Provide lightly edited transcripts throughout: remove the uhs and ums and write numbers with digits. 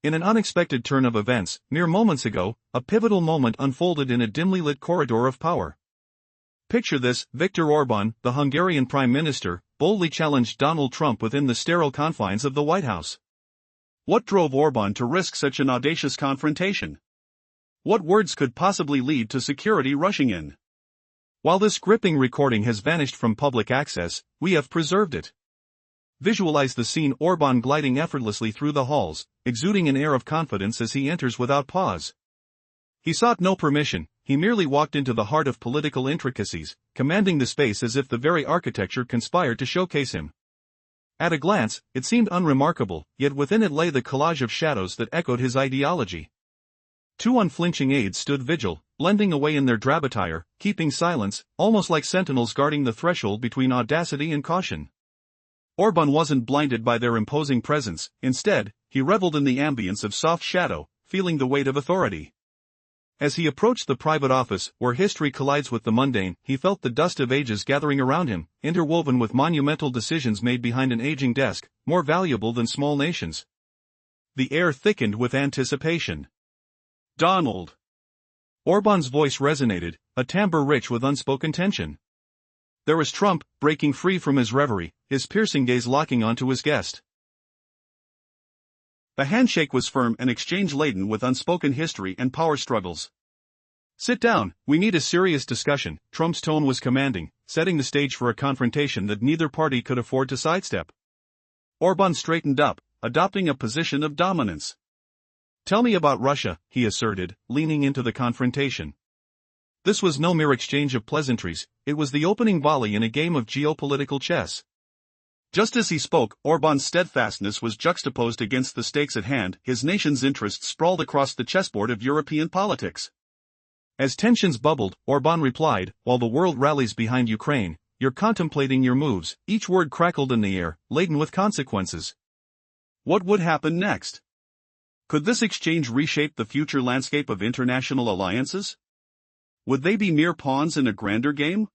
In an unexpected turn of events, mere moments ago, a pivotal moment unfolded in a dimly lit corridor of power. Picture this: Viktor Orbán, the Hungarian Prime Minister, boldly challenged Donald Trump within the sterile confines of the White House. What drove Orbán to risk such an audacious confrontation? What words could possibly lead to security rushing in? While this gripping recording has vanished from public access, we have preserved it. Visualize the scene: Orbán gliding effortlessly through the halls, exuding an air of confidence as he enters without pause. He sought no permission, he merely walked into the heart of political intricacies, commanding the space as if the very architecture conspired to showcase him. At a glance, it seemed unremarkable, yet within it lay the collage of shadows that echoed his ideology. Two unflinching aides stood vigil, blending away in their drab attire, keeping silence, almost like sentinels guarding the threshold between audacity and caution. Orbán wasn't blinded by their imposing presence; instead, he reveled in the ambience of soft shadow, feeling the weight of authority. As he approached the private office, where history collides with the mundane, he felt the dust of ages gathering around him, interwoven with monumental decisions made behind an aging desk, more valuable than small nations. The air thickened with anticipation. "Donald!" Orbán's voice resonated, a timbre rich with unspoken tension. There was Trump, breaking free from his reverie, his piercing gaze locking onto his guest. The handshake was firm, an exchange laden with unspoken history and power struggles. "Sit down, we need a serious discussion," Trump's tone was commanding, setting the stage for a confrontation that neither party could afford to sidestep. Orbán straightened up, adopting a position of dominance. "Tell me about Russia," he asserted, leaning into the confrontation. This was no mere exchange of pleasantries, it was the opening volley in a game of geopolitical chess. Just as he spoke, Orbán's steadfastness was juxtaposed against the stakes at hand. His nation's interests sprawled across the chessboard of European politics. As tensions bubbled, Orbán replied, "While the world rallies behind Ukraine, you're contemplating your moves." Each word crackled in the air, laden with consequences. What would happen next? Could this exchange reshape the future landscape of international alliances? Would they be mere pawns in a grander game?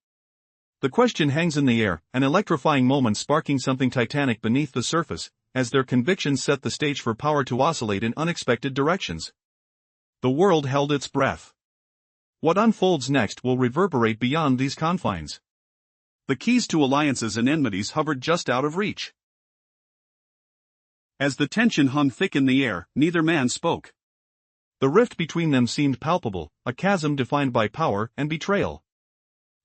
The question hangs in the air, an electrifying moment sparking something titanic beneath the surface, as their convictions set the stage for power to oscillate in unexpected directions. The world held its breath. What unfolds next will reverberate beyond these confines. The keys to alliances and enmities hovered just out of reach. As the tension hung thick in the air, neither man spoke. The rift between them seemed palpable, a chasm defined by power and betrayal.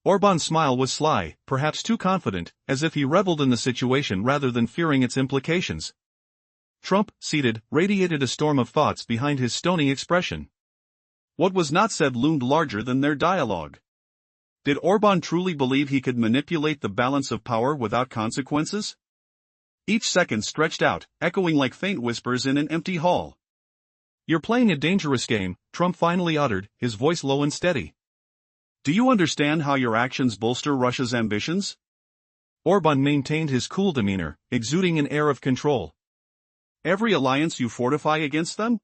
Orbán's smile was sly, perhaps too confident, as if he reveled in the situation rather than fearing its implications. Trump, seated, radiated a storm of thoughts behind his stony expression. What was not said loomed larger than their dialogue. Did Orbán truly believe he could manipulate the balance of power without consequences? Each second stretched out, echoing like faint whispers in an empty hall. "You're playing a dangerous game," Trump finally uttered, his voice low and steady. "Do you understand how your actions bolster Russia's ambitions?" Orbán maintained his cool demeanor, exuding an air of control. "Every alliance you fortify against them?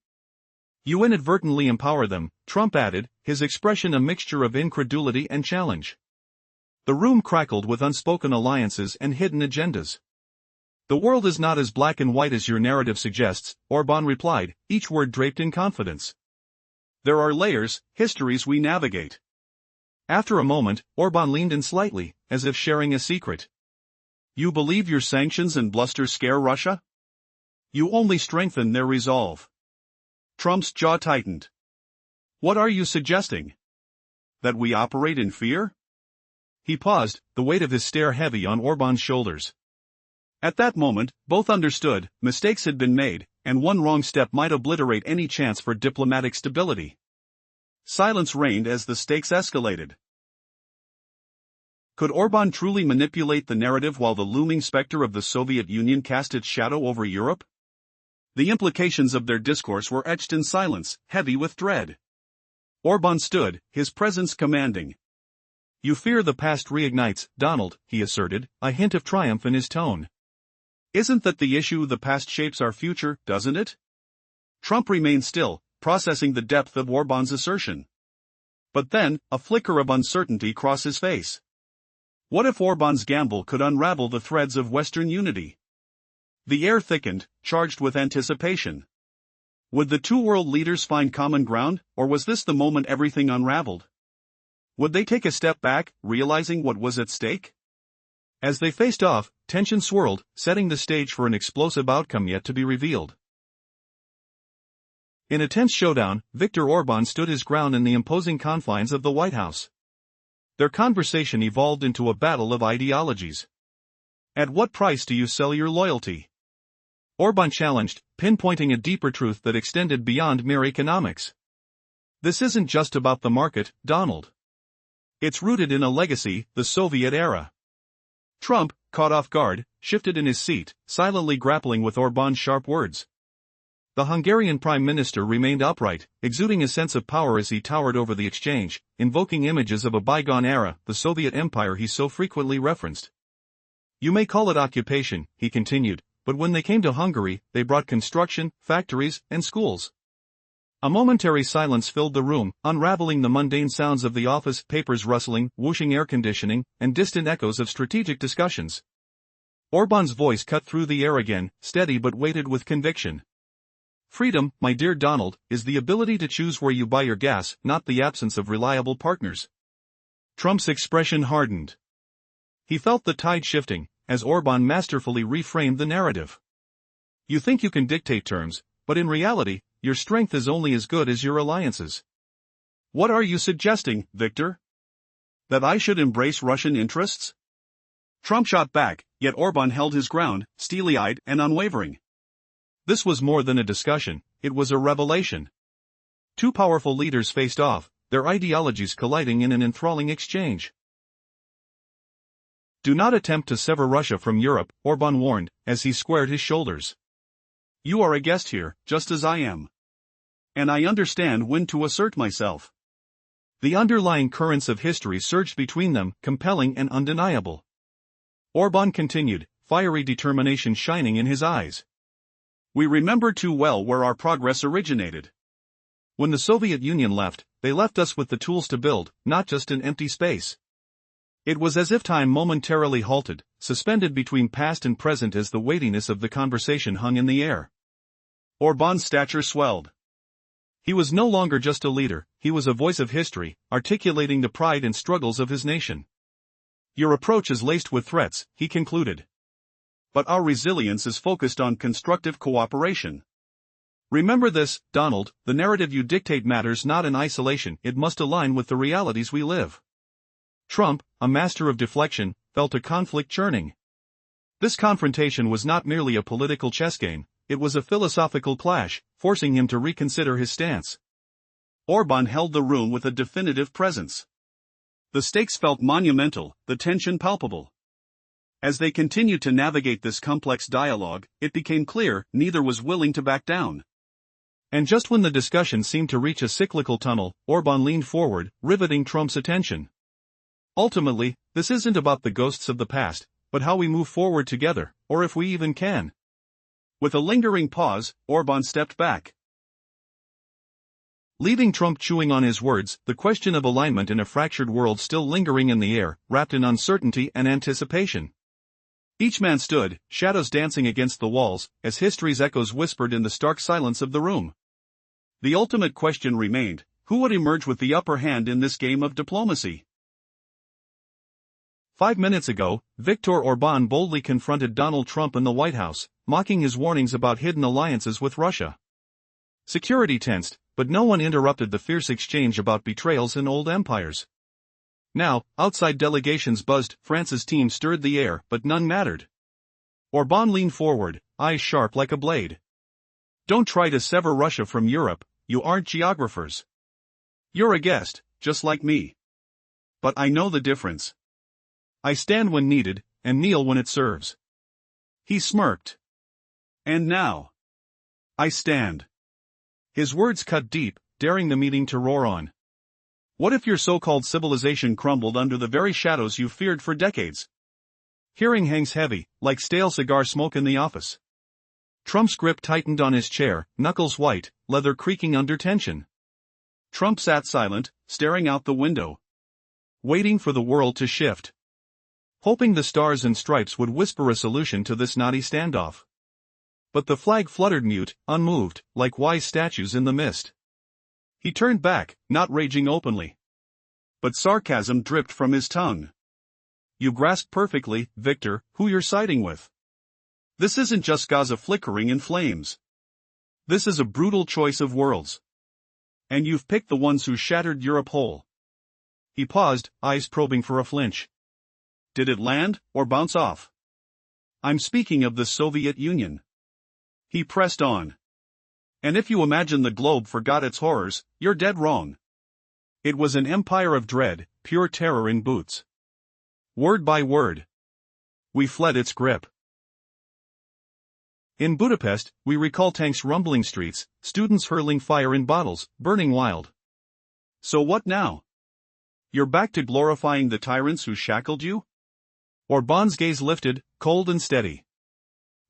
You inadvertently empower them," Trump added, his expression a mixture of incredulity and challenge. The room crackled with unspoken alliances and hidden agendas. "The world is not as black and white as your narrative suggests," Orbán replied, each word draped in confidence. "There are layers, histories we navigate." After a moment, Orbán leaned in slightly, as if sharing a secret. "You believe your sanctions and bluster scare Russia? You only strengthen their resolve." Trump's jaw tightened. "What are you suggesting? That we operate in fear?" He paused, the weight of his stare heavy on Orbán's shoulders. At that moment, both understood, mistakes had been made, and one wrong step might obliterate any chance for diplomatic stability. Silence reigned as the stakes escalated. Could Orbán truly manipulate the narrative while the looming specter of the Soviet Union cast its shadow over Europe? The implications of their discourse were etched in silence, heavy with dread. Orbán stood, his presence commanding. "You fear the past reignites, Donald," he asserted, a hint of triumph in his tone. "Isn't that the issue? The past shapes our future, doesn't it?" Trump remained still, processing the depth of Orbán's assertion. But then, a flicker of uncertainty crossed his face. What if Orbán's gamble could unravel the threads of Western unity? The air thickened, charged with anticipation. Would the two world leaders find common ground, or was this the moment everything unraveled? Would they take a step back, realizing what was at stake? As they faced off, tension swirled, setting the stage for an explosive outcome yet to be revealed. In a tense showdown, Viktor Orbán stood his ground in the imposing confines of the White House. Their conversation evolved into a battle of ideologies. At what price do you sell your loyalty? Orbán challenged, pinpointing a deeper truth that extended beyond mere economics. This isn't just about the market, Donald. It's rooted in a legacy, the Soviet era. Trump, caught off guard, shifted in his seat, silently grappling with Orbán's sharp words. The Hungarian prime minister remained upright, exuding a sense of power as he towered over the exchange, invoking images of a bygone era, the Soviet Empire he so frequently referenced. You may call it occupation, he continued, but when they came to Hungary, they brought construction, factories, and schools. A momentary silence filled the room, unraveling the mundane sounds of the office, papers rustling, whooshing air conditioning, and distant echoes of strategic discussions. Orbán's voice cut through the air again, steady but weighted with conviction. Freedom, my dear Donald, is the ability to choose where you buy your gas, not the absence of reliable partners. Trump's expression hardened. He felt the tide shifting, as Orbán masterfully reframed the narrative. You think you can dictate terms, but in reality, your strength is only as good as your alliances. What are you suggesting, Viktor? That I should embrace Russian interests? Trump shot back, yet Orbán held his ground, steely-eyed and unwavering. This was more than a discussion, it was a revelation. Two powerful leaders faced off, their ideologies colliding in an enthralling exchange. Do not attempt to sever Russia from Europe, Orbán warned, as he squared his shoulders. You are a guest here, just as I am. And I understand when to assert myself. The underlying currents of history surged between them, compelling and undeniable. Orbán continued, fiery determination shining in his eyes. We remember too well where our progress originated. When the Soviet Union left, they left us with the tools to build, not just an empty space. It was as if time momentarily halted, suspended between past and present as the weightiness of the conversation hung in the air. Orbán's stature swelled. He was no longer just a leader, he was a voice of history, articulating the pride and struggles of his nation. Your approach is laced with threats, he concluded. But our resilience is focused on constructive cooperation. Remember this, Donald, the narrative you dictate matters not in isolation, it must align with the realities we live. Trump, a master of deflection, felt a conflict churning. This confrontation was not merely a political chess game, it was a philosophical clash, forcing him to reconsider his stance. Orbán held the room with a definitive presence. The stakes felt monumental, the tension palpable. As they continued to navigate this complex dialogue, it became clear neither was willing to back down. And just when the discussion seemed to reach a cyclical tunnel, Orbán leaned forward, riveting Trump's attention. Ultimately, this isn't about the ghosts of the past, but how we move forward together, or if we even can. With a lingering pause, Orbán stepped back. Leaving Trump chewing on his words, the question of alignment in a fractured world still lingering in the air, wrapped in uncertainty and anticipation. Each man stood, shadows dancing against the walls, as history's echoes whispered in the stark silence of the room. The ultimate question remained, who would emerge with the upper hand in this game of diplomacy? 5 minutes ago, Viktor Orbán boldly confronted Donald Trump in the White House, mocking his warnings about hidden alliances with Russia. Security tensed, but no one interrupted the fierce exchange about betrayals and old empires. Now, outside delegations buzzed, France's team stirred the air, but none mattered. Orbán leaned forward, eyes sharp like a blade. Don't try to sever Russia from Europe, you aren't geographers. You're a guest, just like me. But I know the difference. I stand when needed, and kneel when it serves. He smirked. And now. I stand. His words cut deep, daring the meeting to roar on. What if your so-called civilization crumbled under the very shadows you feared for decades? Hearing hangs heavy, like stale cigar smoke in the office. Trump's grip tightened on his chair, knuckles white, leather creaking under tension. Trump sat silent, staring out the window. Waiting for the world to shift. Hoping the stars and stripes would whisper a solution to this knotty standoff. But the flag fluttered mute, unmoved, like wise statues in the mist. He turned back, not raging openly. But sarcasm dripped from his tongue. You grasped perfectly, Victor, who you're siding with. This isn't just Gaza flickering in flames. This is a brutal choice of worlds. And you've picked the ones who shattered Europe whole. He paused, eyes probing for a flinch. Did it land, or bounce off? I'm speaking of the Soviet Union. He pressed on. And if you imagine the globe forgot its horrors, you're dead wrong. It was an empire of dread, pure terror in boots. Word by word. We fled its grip. In Budapest, we recall tanks rumbling streets, students hurling fire in bottles, burning wild. So what now? You're back to glorifying the tyrants who shackled you? Orban's gaze lifted, cold and steady.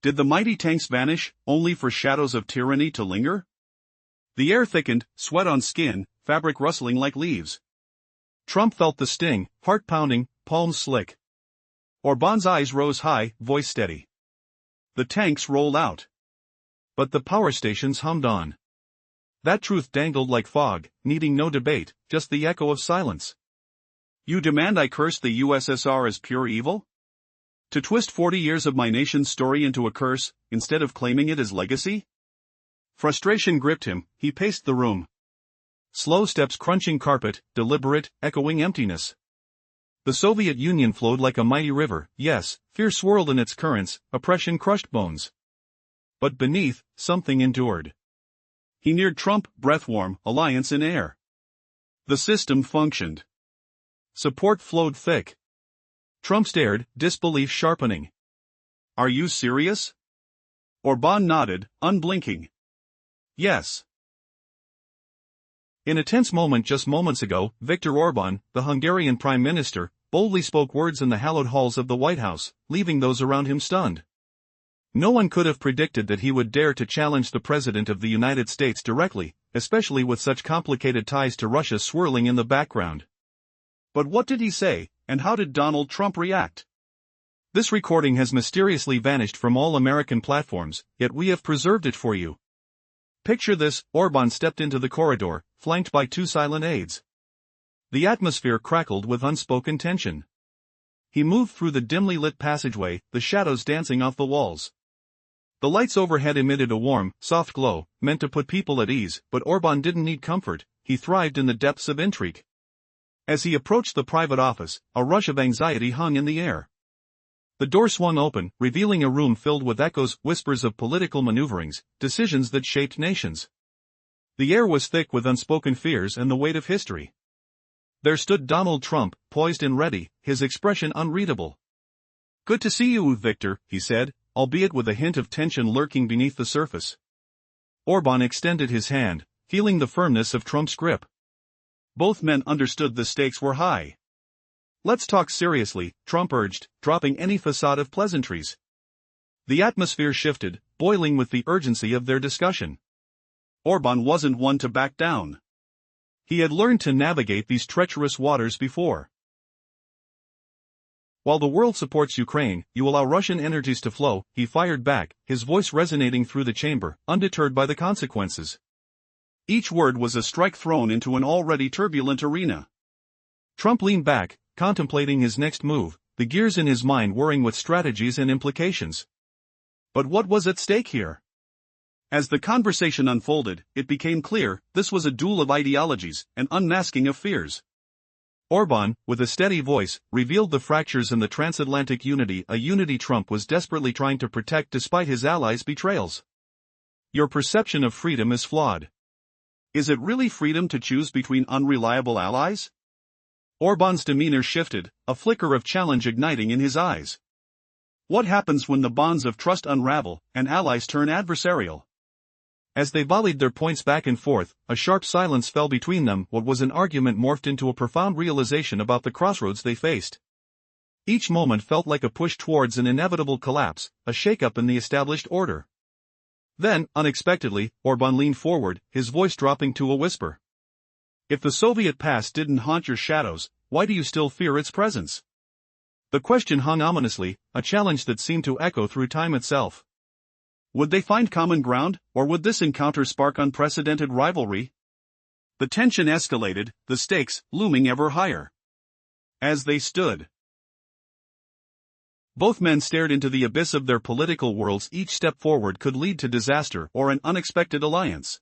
Did the mighty tanks vanish, only for shadows of tyranny to linger? The air thickened, sweat on skin, fabric rustling like leaves. Trump felt the sting, heart pounding, palms slick. Orban's eyes rose high, voice steady. The tanks rolled out. But the power stations hummed on. That truth dangled like fog, needing no debate, just the echo of silence. You demand I curse the USSR as pure evil? To twist 40 years of my nation's story into a curse, instead of claiming it as legacy? Frustration gripped him, he paced the room. Slow steps crunching carpet, deliberate, echoing emptiness. The Soviet Union flowed like a mighty river, yes, fear swirled in its currents, oppression crushed bones. But beneath, something endured. He neared Trump, breath-warm, alliance in air. The system functioned. Support flowed thick. Trump stared, disbelief sharpening. Are you serious? Orban nodded, unblinking. Yes. In a tense moment just moments ago, Viktor Orban, the Hungarian Prime Minister, boldly spoke words in the hallowed halls of the White House, leaving those around him stunned. No one could have predicted that he would dare to challenge the President of the United States directly, especially with such complicated ties to Russia swirling in the background. But what did he say, and how did Donald Trump react? This recording has mysteriously vanished from all American platforms, yet we have preserved it for you. Picture this: Orban stepped into the corridor, flanked by 2 silent aides. The atmosphere crackled with unspoken tension. He moved through the dimly lit passageway, the shadows dancing off the walls. The lights overhead emitted a warm, soft glow, meant to put people at ease, but Orban didn't need comfort, he thrived in the depths of intrigue. As he approached the private office, a rush of anxiety hung in the air. The door swung open, revealing a room filled with echoes, whispers of political maneuverings, decisions that shaped nations. The air was thick with unspoken fears and the weight of history. There stood Donald Trump, poised and ready, his expression unreadable. Good to see you, Victor, he said, albeit with a hint of tension lurking beneath the surface. Orban extended his hand, feeling the firmness of Trump's grip. Both men understood the stakes were high. Let's talk seriously, Trump urged, dropping any facade of pleasantries. The atmosphere shifted, boiling with the urgency of their discussion. Orban wasn't one to back down. He had learned to navigate these treacherous waters before. While the world supports Ukraine, you allow Russian energies to flow, he fired back, his voice resonating through the chamber, undeterred by the consequences. Each word was a strike thrown into an already turbulent arena. Trump leaned back, contemplating his next move, the gears in his mind whirring with strategies and implications. But what was at stake here? As the conversation unfolded, it became clear, this was a duel of ideologies, an unmasking of fears. Orban, with a steady voice, revealed the fractures in the transatlantic unity, a unity Trump was desperately trying to protect despite his allies' betrayals. Your perception of freedom is flawed. Is it really freedom to choose between unreliable allies? Orban's demeanor shifted, a flicker of challenge igniting in his eyes. What happens when the bonds of trust unravel, and allies turn adversarial? As they volleyed their points back and forth, a sharp silence fell between them. What was an argument morphed into a profound realization about the crossroads they faced. Each moment felt like a push towards an inevitable collapse, a shakeup in the established order. Then, unexpectedly, Orban leaned forward, his voice dropping to a whisper. If the Soviet past didn't haunt your shadows, why do you still fear its presence? The question hung ominously, a challenge that seemed to echo through time itself. Would they find common ground, or would this encounter spark unprecedented rivalry? The tension escalated, the stakes looming ever higher. As they stood, both men stared into the abyss of their political worlds. Each step forward could lead to disaster or an unexpected alliance.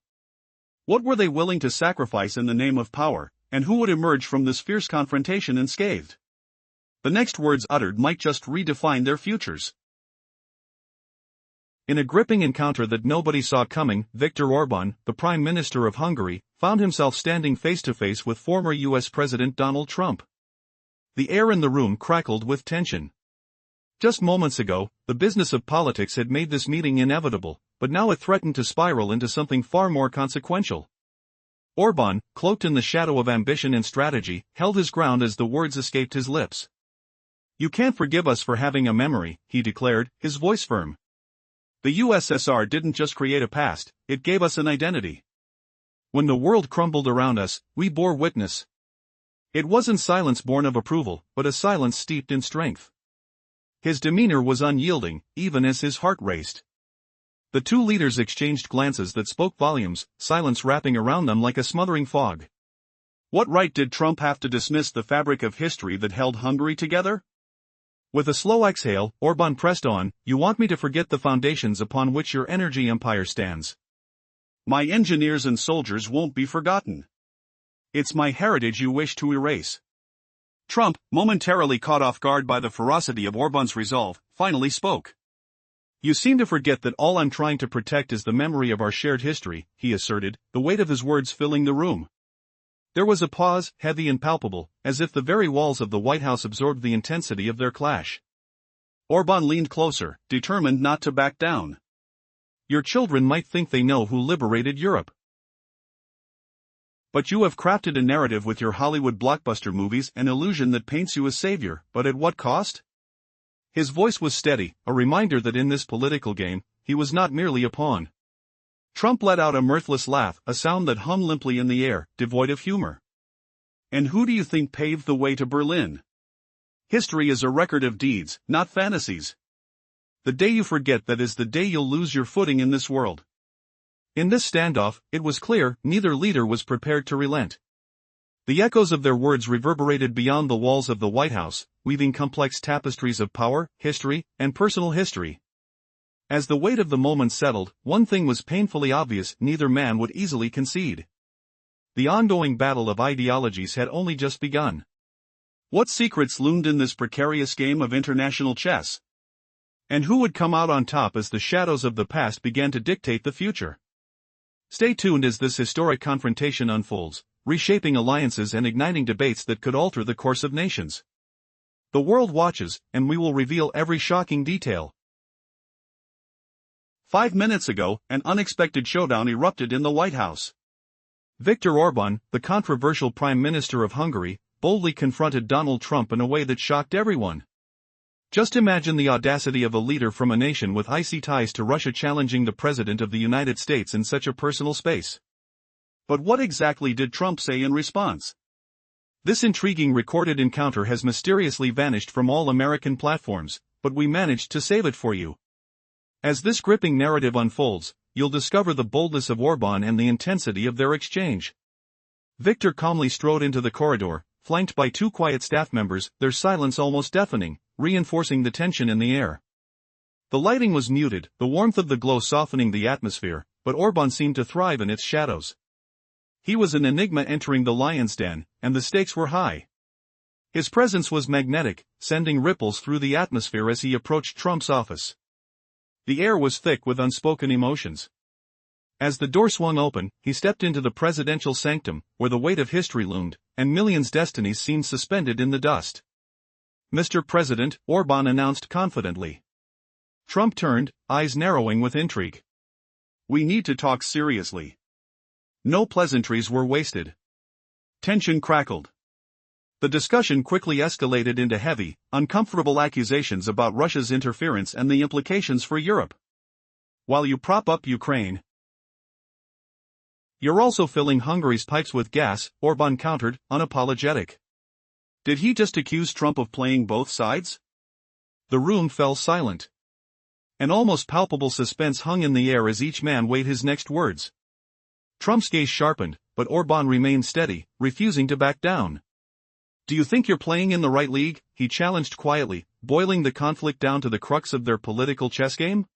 What were they willing to sacrifice in the name of power, and who would emerge from this fierce confrontation unscathed? The next words uttered might just redefine their futures. In a gripping encounter that nobody saw coming, Viktor Orban, the Prime Minister of Hungary, found himself standing face-to-face with former US President Donald Trump. The air in the room crackled with tension. Just moments ago, the business of politics had made this meeting inevitable, but now it threatened to spiral into something far more consequential. Orban, cloaked in the shadow of ambition and strategy, held his ground as the words escaped his lips. "You can't forgive us for having a memory," he declared, his voice firm. "The USSR didn't just create a past, it gave us an identity. When the world crumbled around us, we bore witness. It wasn't silence born of approval, but a silence steeped in strength." His demeanor was unyielding, even as his heart raced. The two leaders exchanged glances that spoke volumes, silence wrapping around them like a smothering fog. What right did Trump have to dismiss the fabric of history that held Hungary together? With a slow exhale, Orban pressed on, "You want me to forget the foundations upon which your energy empire stands? My engineers and soldiers won't be forgotten. It's my heritage you wish to erase." Trump, momentarily caught off guard by the ferocity of Orban's resolve, finally spoke. "You seem to forget that all I'm trying to protect is the memory of our shared history," he asserted, the weight of his words filling the room. There was a pause, heavy and palpable, as if the very walls of the White House absorbed the intensity of their clash. Orban leaned closer, determined not to back down. "Your children might think they know who liberated Europe. But you have crafted a narrative with your Hollywood blockbuster movies, an illusion that paints you as savior, but at what cost?" His voice was steady, a reminder that in this political game, he was not merely a pawn. Trump let out a mirthless laugh, a sound that hummed limply in the air, devoid of humor. "And who do you think paved the way to Berlin? History is a record of deeds, not fantasies. The day you forget that is the day you'll lose your footing in this world." In this standoff, it was clear, neither leader was prepared to relent. The echoes of their words reverberated beyond the walls of the White House, weaving complex tapestries of power, history, and personal history. As the weight of the moment settled, one thing was painfully obvious: neither man would easily concede. The ongoing battle of ideologies had only just begun. What secrets loomed in this precarious game of international chess? And who would come out on top as the shadows of the past began to dictate the future? Stay tuned as this historic confrontation unfolds, reshaping alliances and igniting debates that could alter the course of nations. The world watches, and we will reveal every shocking detail. 5 minutes ago, an unexpected showdown erupted in the White House. Viktor Orban, the controversial Prime Minister of Hungary, boldly confronted Donald Trump in a way that shocked everyone. Just imagine the audacity of a leader from a nation with icy ties to Russia challenging the President of the United States in such a personal space. But what exactly did Trump say in response? This intriguing recorded encounter has mysteriously vanished from all American platforms, but we managed to save it for you. As this gripping narrative unfolds, you'll discover the boldness of Orban and the intensity of their exchange. Viktor calmly strode into the corridor, flanked by two quiet staff members, their silence almost deafening, reinforcing the tension in the air. The lighting was muted, the warmth of the glow softening the atmosphere, but Orban seemed to thrive in its shadows. He was an enigma entering the lion's den, and the stakes were high. His presence was magnetic, sending ripples through the atmosphere as he approached Trump's office. The air was thick with unspoken emotions. As the door swung open, he stepped into the presidential sanctum, where the weight of history loomed, and millions' destinies seemed suspended in the dust. "Mr. President," Orban announced confidently. Trump turned, eyes narrowing with intrigue. "We need to talk seriously." No pleasantries were wasted. Tension crackled. The discussion quickly escalated into heavy, uncomfortable accusations about Russia's interference and the implications for Europe. "While you prop up Ukraine, you're also filling Hungary's pipes with gas," Orban countered, unapologetic. Did he just accuse Trump of playing both sides? The room fell silent. An almost palpable suspense hung in the air as each man weighed his next words. Trump's gaze sharpened, but Orban remained steady, refusing to back down. "Do you think you're playing in the right league?" he challenged quietly, boiling the conflict down to the crux of their political chess game.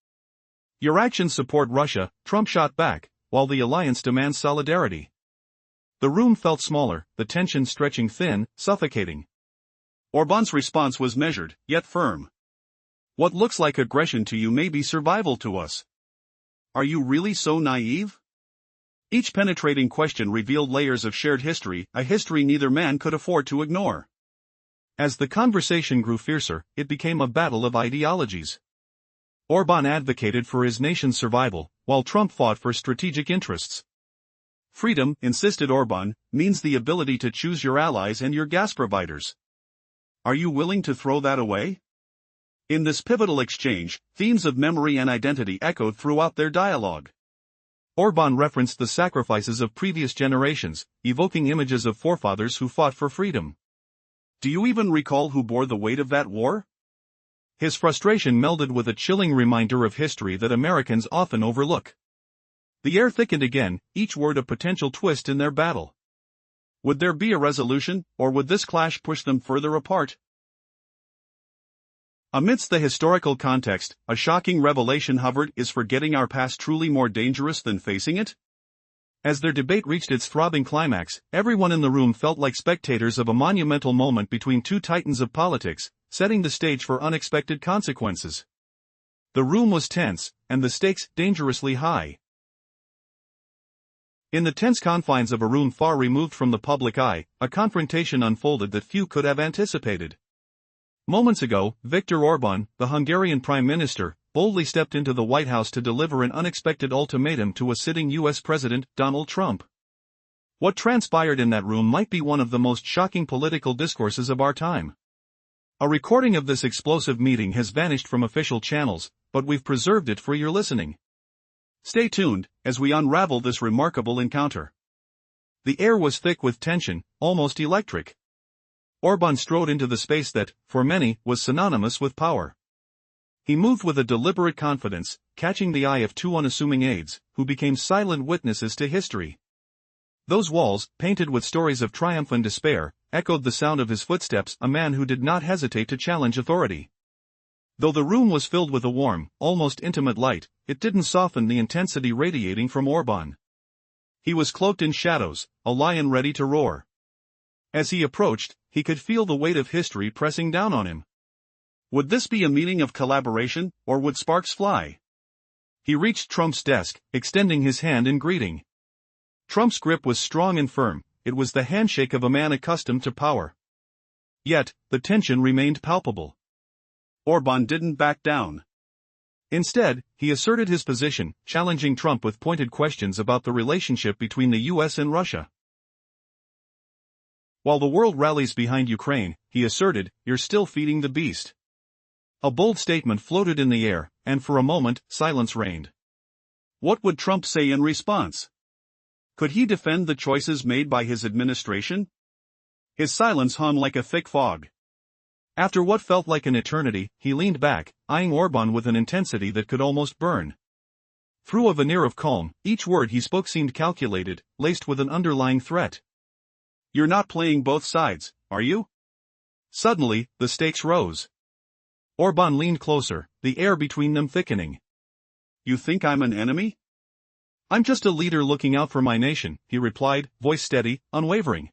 "Your actions support Russia," Trump shot back, "while the alliance demands solidarity." The room felt smaller, the tension stretching thin, suffocating. Orban's response was measured, yet firm. "What looks like aggression to you may be survival to us. Are you really so naive?" Each penetrating question revealed layers of shared history, a history neither man could afford to ignore. As the conversation grew fiercer, it became a battle of ideologies. Orban advocated for his nation's survival, while Trump fought for strategic interests. "Freedom," insisted Orban, "means the ability to choose your allies and your gas providers. Are you willing to throw that away?" In this pivotal exchange, themes of memory and identity echoed throughout their dialogue. Orban referenced the sacrifices of previous generations, evoking images of forefathers who fought for freedom. "Do you even recall who bore the weight of that war?" His frustration melded with a chilling reminder of history that Americans often overlook. The air thickened again, each word a potential twist in their battle. Would there be a resolution, or would this clash push them further apart? Amidst the historical context, a shocking revelation hovered: is forgetting our past truly more dangerous than facing it? As their debate reached its throbbing climax, everyone in the room felt like spectators of a monumental moment between two titans of politics, setting the stage for unexpected consequences. The room was tense, and the stakes dangerously high. In the tense confines of a room far removed from the public eye, a confrontation unfolded that few could have anticipated. Moments ago, Viktor Orban, the Hungarian Prime Minister, boldly stepped into the White House to deliver an unexpected ultimatum to a sitting U.S. President, Donald Trump. What transpired in that room might be one of the most shocking political discourses of our time. A recording of this explosive meeting has vanished from official channels, but we've preserved it for your listening. Stay tuned, as we unravel this remarkable encounter. The air was thick with tension, almost electric. Orban strode into the space that, for many, was synonymous with power. He moved with a deliberate confidence, catching the eye of two unassuming aides, who became silent witnesses to history. Those walls, painted with stories of triumph and despair, echoed the sound of his footsteps, a man who did not hesitate to challenge authority. Though the room was filled with a warm, almost intimate light, it didn't soften the intensity radiating from Orban. He was cloaked in shadows, a lion ready to roar. As he approached, he could feel the weight of history pressing down on him. Would this be a meeting of collaboration, or would sparks fly? He reached Trump's desk, extending his hand in greeting. Trump's grip was strong and firm, it was the handshake of a man accustomed to power. Yet, the tension remained palpable. Orban didn't back down. Instead, he asserted his position, challenging Trump with pointed questions about the relationship between the U.S. and Russia. "While the world rallies behind Ukraine," he asserted, "you're still feeding the beast." A bold statement floated in the air, and for a moment, silence reigned. What would Trump say in response? Could he defend the choices made by his administration? His silence hung like a thick fog. After what felt like an eternity, he leaned back, eyeing Orban with an intensity that could almost burn. Through a veneer of calm, each word he spoke seemed calculated, laced with an underlying threat. "You're not playing both sides, are you?" Suddenly, the stakes rose. Orban leaned closer, the air between them thickening. "You think I'm an enemy?" "I'm just a leader looking out for my nation," he replied, voice steady, unwavering.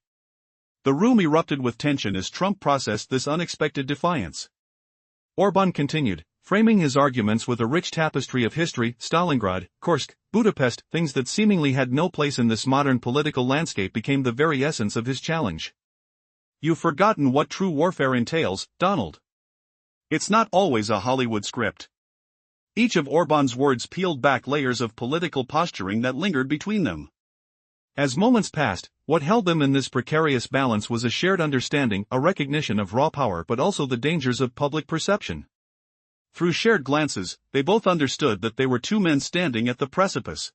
The room erupted with tension as Trump processed this unexpected defiance. Orban continued, framing his arguments with a rich tapestry of history: Stalingrad, Kursk, Budapest, things that seemingly had no place in this modern political landscape became the very essence of his challenge. "You've forgotten what true warfare entails, Donald. It's not always a Hollywood script." Each of Orban's words peeled back layers of political posturing that lingered between them. As moments passed, what held them in this precarious balance was a shared understanding, a recognition of raw power but also the dangers of public perception. Through shared glances, they both understood that they were two men standing at the precipice.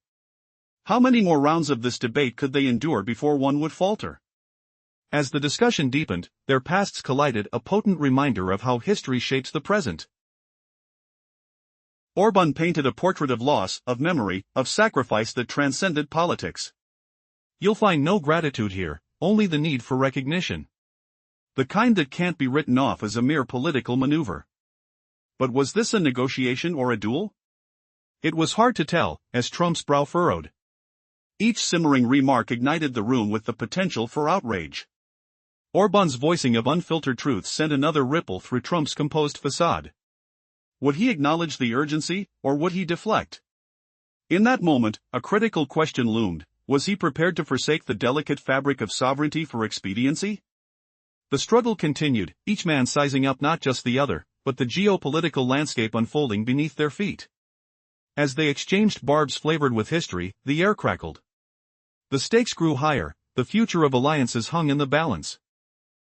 How many more rounds of this debate could they endure before one would falter? As the discussion deepened, their pasts collided, a potent reminder of how history shapes the present. Orban painted a portrait of loss, of memory, of sacrifice that transcended politics. You'll find no gratitude here, only the need for recognition. The kind that can't be written off as a mere political maneuver. But was this a negotiation or a duel? It was hard to tell, as Trump's brow furrowed. Each simmering remark ignited the room with the potential for outrage. Orban's voicing of unfiltered truth sent another ripple through Trump's composed facade. Would he acknowledge the urgency, or would he deflect? In that moment, a critical question loomed: was he prepared to forsake the delicate fabric of sovereignty for expediency? The struggle continued, each man sizing up not just the other, but the geopolitical landscape unfolding beneath their feet. As they exchanged barbs flavored with history, the air crackled. The stakes grew higher, the future of alliances hung in the balance.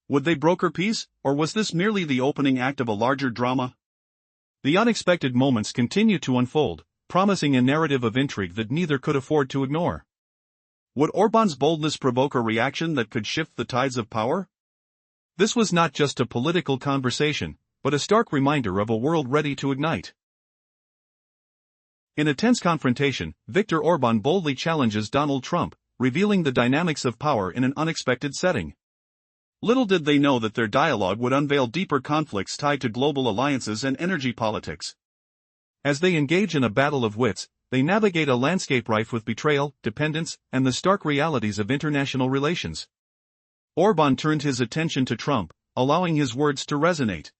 Would they broker peace, or was this merely the opening act of a larger drama? The unexpected moments continued to unfold, promising a narrative of intrigue that neither could afford to ignore. Would Orban's boldness provoke a reaction that could shift the tides of power? This was not just a political conversation, but a stark reminder of a world ready to ignite. In a tense confrontation, Viktor Orban boldly challenges Donald Trump, revealing the dynamics of power in an unexpected setting. Little did they know that their dialogue would unveil deeper conflicts tied to global alliances and energy politics. As they engage in a battle of wits, they navigate a landscape rife with betrayal, dependence, and the stark realities of international relations. Orban turned his attention to Trump, allowing his words to resonate.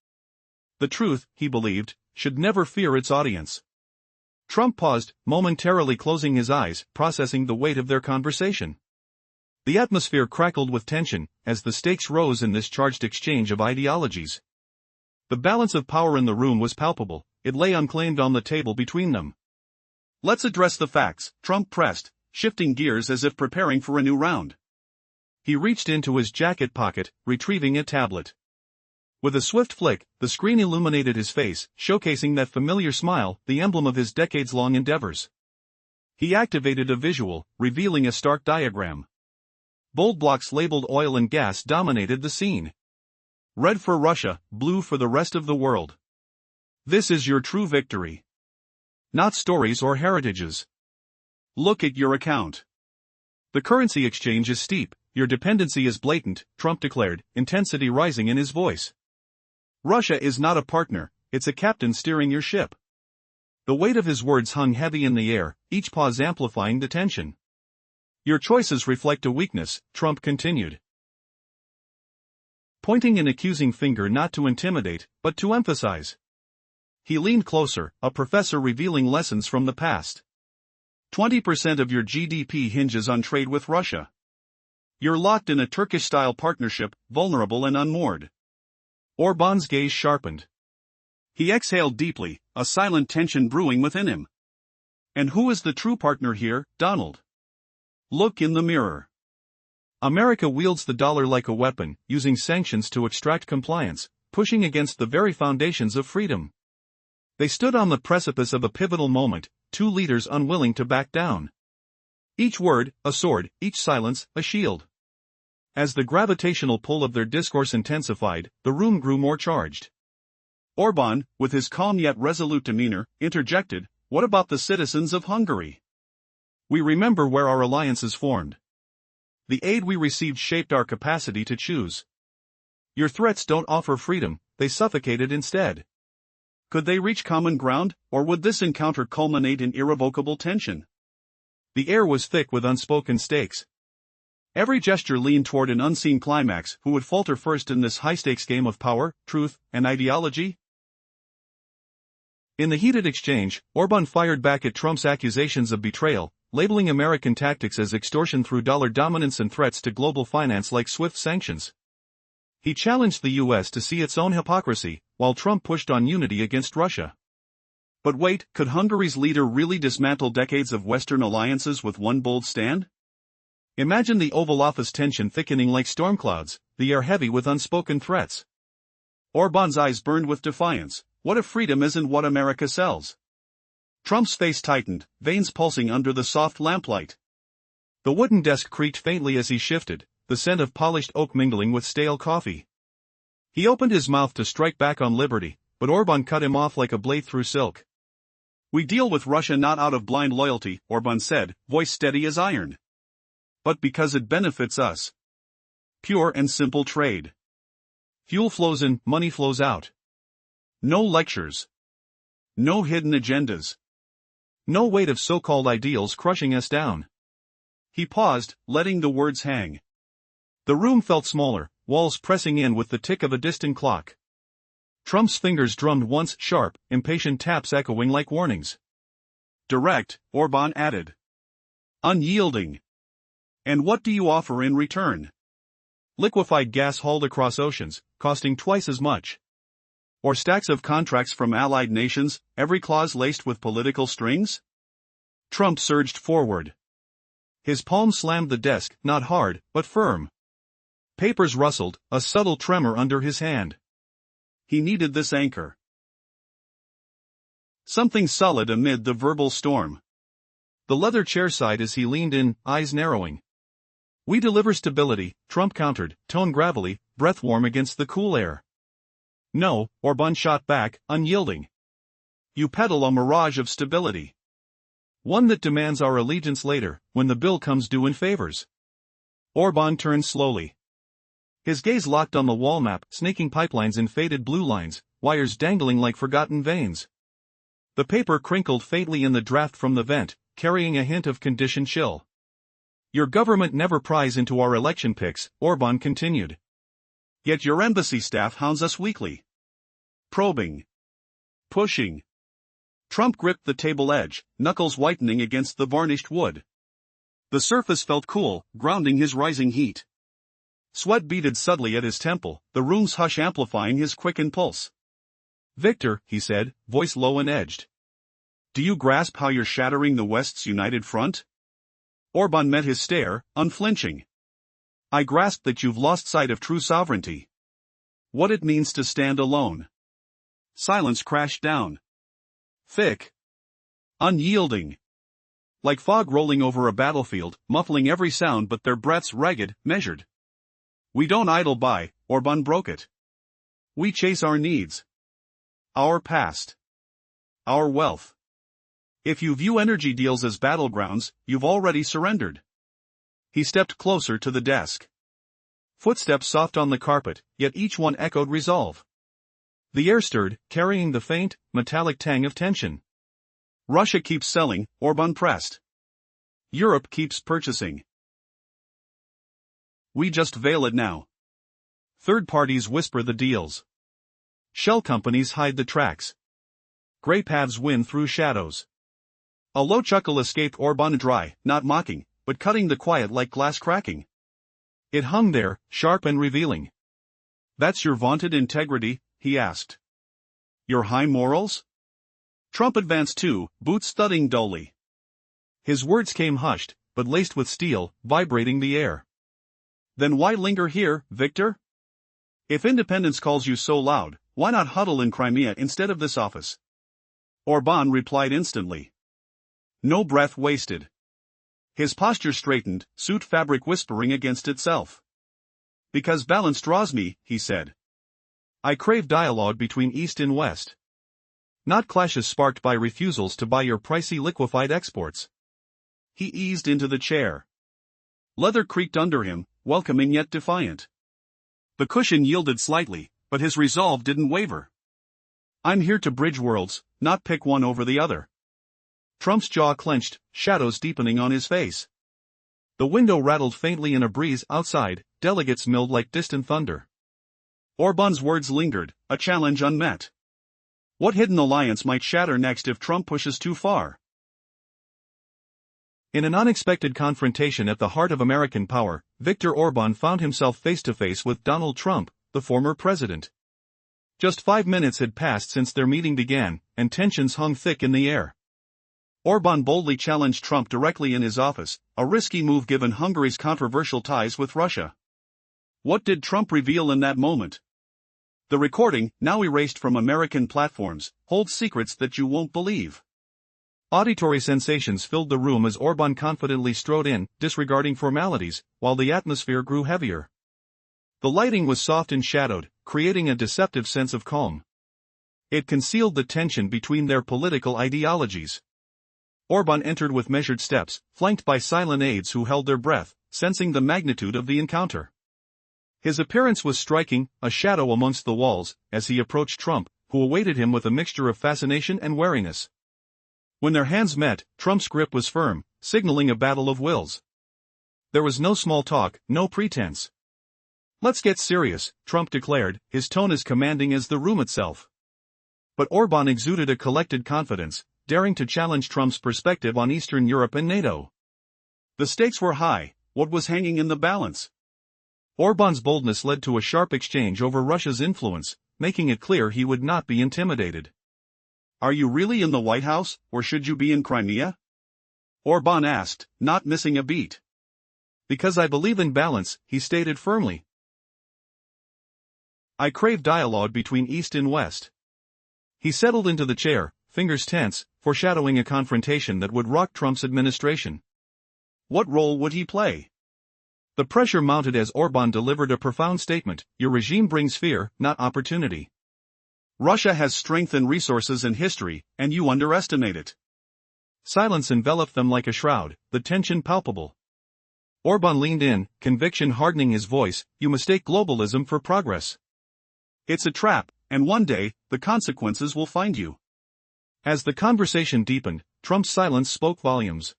The truth, he believed, should never fear its audience. Trump paused, momentarily closing his eyes, processing the weight of their conversation. The atmosphere crackled with tension, as the stakes rose in this charged exchange of ideologies. The balance of power in the room was palpable, it lay unclaimed on the table between them. Let's address the facts, Trump pressed, shifting gears as if preparing for a new round. He reached into his jacket pocket, retrieving a tablet. With a swift flick, the screen illuminated his face, showcasing that familiar smile, the emblem of his decades-long endeavors. He activated a visual, revealing a stark diagram. Bold blocks labeled oil and gas dominated the scene. Red for Russia, blue for the rest of the world. This is your true victory. Not stories or heritages. Look at your account. The currency exchange is steep, your dependency is blatant, Trump declared, intensity rising in his voice. Russia is not a partner, it's a captain steering your ship. The weight of his words hung heavy in the air, each pause amplifying the tension. Your choices reflect a weakness, Trump continued. Pointing an accusing finger not to intimidate, but to emphasize. He leaned closer, a professor revealing lessons from the past. 20% of your GDP hinges on trade with Russia. You're locked in a Turkish-style partnership, vulnerable and unmoored. Orban's gaze sharpened. He exhaled deeply, a silent tension brewing within him. And who is the true partner here, Donald? Look in the mirror. America wields the dollar like a weapon, using sanctions to extract compliance, pushing against the very foundations of freedom. They stood on the precipice of a pivotal moment, two leaders unwilling to back down. Each word, a sword, each silence, a shield. As the gravitational pull of their discourse intensified, the room grew more charged. Orban, with his calm yet resolute demeanor, interjected, "What about the citizens of Hungary? We remember where our alliances formed. The aid we received shaped our capacity to choose. Your threats don't offer freedom, they suffocate it instead. Could they reach common ground, or would this encounter culminate in irrevocable tension?" The air was thick with unspoken stakes. Every gesture leaned toward an unseen climax. Who would falter first in this high-stakes game of power, truth, and ideology? In the heated exchange, Orban fired back at Trump's accusations of betrayal, labeling American tactics as extortion through dollar dominance and threats to global finance like swift sanctions. He challenged the U.S. to see its own hypocrisy, while Trump pushed on unity against Russia. But wait, could Hungary's leader really dismantle decades of Western alliances with one bold stand? Imagine the Oval Office tension thickening like storm clouds, the air heavy with unspoken threats. Orban's eyes burned with defiance. What if freedom isn't what America sells? Trump's face tightened, veins pulsing under the soft lamplight. The wooden desk creaked faintly as he shifted, the scent of polished oak mingling with stale coffee. He opened his mouth to strike back on liberty, but Orban cut him off like a blade through silk. We deal with Russia not out of blind loyalty, Orban said, voice steady as iron. But because it benefits us. Pure and simple trade. Fuel flows in, money flows out. No lectures. No hidden agendas. No weight of so-called ideals crushing us down. He paused, letting the words hang. The room felt smaller, walls pressing in with the tick of a distant clock. Trump's fingers drummed once, sharp, impatient taps echoing like warnings. Direct, Orban added. Unyielding. And what do you offer in return? Liquefied gas hauled across oceans, costing twice as much. Or stacks of contracts from allied nations, every clause laced with political strings? Trump surged forward. His palm slammed the desk, not hard, but firm. Papers rustled, a subtle tremor under his hand. He needed this anchor. Something solid amid the verbal storm. The leather chair sighed as he leaned in, eyes narrowing. We deliver stability, Trump countered, tone gravelly, breath warm against the cool air. No, Orban shot back, unyielding. You peddle a mirage of stability. One that demands our allegiance later, when the bill comes due in favors. Orban turned slowly. His gaze locked on the wall map, snaking pipelines in faded blue lines, wires dangling like forgotten veins. The paper crinkled faintly in the draft from the vent, carrying a hint of conditioned chill. Your government never pries into our election picks, Orban continued. Yet your embassy staff hounds us weekly. Probing. Pushing. Trump gripped the table edge, knuckles whitening against the varnished wood. The surface felt cool, grounding his rising heat. Sweat beaded subtly at his temple, the room's hush amplifying his quickened pulse. Victor, he said, voice low and edged. Do you grasp how you're shattering the West's united front? Orban met his stare, unflinching. I grasp that you've lost sight of true sovereignty. What it means to stand alone. Silence crashed down. Thick. Unyielding. Like fog rolling over a battlefield, muffling every sound but their breaths ragged, measured. We don't idle by, Orban broke it. We chase our needs. Our past. Our wealth. If you view energy deals as battlegrounds, you've already surrendered. He stepped closer to the desk. Footsteps soft on the carpet, yet each one echoed resolve. The air stirred, carrying the faint, metallic tang of tension. Russia keeps selling, Orban pressed. Europe keeps purchasing. We just veil it now. Third parties whisper the deals. Shell companies hide the tracks. Gray paths win through shadows. A low chuckle escaped Orban, dry, not mocking, but cutting the quiet like glass cracking. It hung there, sharp and revealing. That's your vaunted integrity, he asked. Your high morals? Trump advanced too, boots thudding dully. His words came hushed, but laced with steel, vibrating the air. Then why linger here, Victor? If independence calls you so loud, why not huddle in Crimea instead of this office? Orban replied instantly. No breath wasted. His posture straightened, suit fabric whispering against itself. Because balance draws me, he said. I crave dialogue between East and West. Not clashes sparked by refusals to buy your pricey liquefied exports. He eased into the chair. Leather creaked under him, welcoming yet defiant. The cushion yielded slightly, but his resolve didn't waver. I'm here to bridge worlds, not pick one over the other. Trump's jaw clenched, shadows deepening on his face. The window rattled faintly in a breeze outside, delegates milled like distant thunder. Orban's words lingered, a challenge unmet. What hidden alliance might shatter next if Trump pushes too far? In an unexpected confrontation at the heart of American power, Viktor Orban found himself face-to-face with Donald Trump, the former president. Just 5 minutes had passed since their meeting began, and tensions hung thick in the air. Orban boldly challenged Trump directly in his office, a risky move given Hungary's controversial ties with Russia. What did Trump reveal in that moment? The recording, now erased from American platforms, holds secrets that you won't believe. Auditory sensations filled the room as Orban confidently strode in, disregarding formalities, while the atmosphere grew heavier. The lighting was soft and shadowed, creating a deceptive sense of calm. It concealed the tension between their political ideologies. Orbán entered with measured steps, flanked by silent aides who held their breath, sensing the magnitude of the encounter. His appearance was striking, a shadow amongst the walls, as he approached Trump, who awaited him with a mixture of fascination and wariness. When their hands met, Trump's grip was firm, signaling a battle of wills. There was no small talk, no pretense. "Let's get serious," Trump declared, his tone as commanding as the room itself. But Orbán exuded a collected confidence, daring to challenge Trump's perspective on Eastern Europe and NATO. The stakes were high. What was hanging in the balance? Orbán's boldness led to a sharp exchange over Russia's influence, making it clear he would not be intimidated. "Are you really in the White House, or should you be in Crimea?" Orbán asked, not missing a beat. "Because I believe in balance," he stated firmly. "I crave dialogue between East and West." He settled into the chair, fingers tense, foreshadowing a confrontation that would rock Trump's administration. What role would he play? The pressure mounted as Orbán delivered a profound statement: "Your regime brings fear, not opportunity. Russia has strength and resources and history, and you underestimate it." Silence enveloped them like a shroud, the tension palpable. Orbán leaned in, conviction hardening his voice: "You mistake globalism for progress. It's a trap, and one day, the consequences will find you." As the conversation deepened, Trump's silence spoke volumes.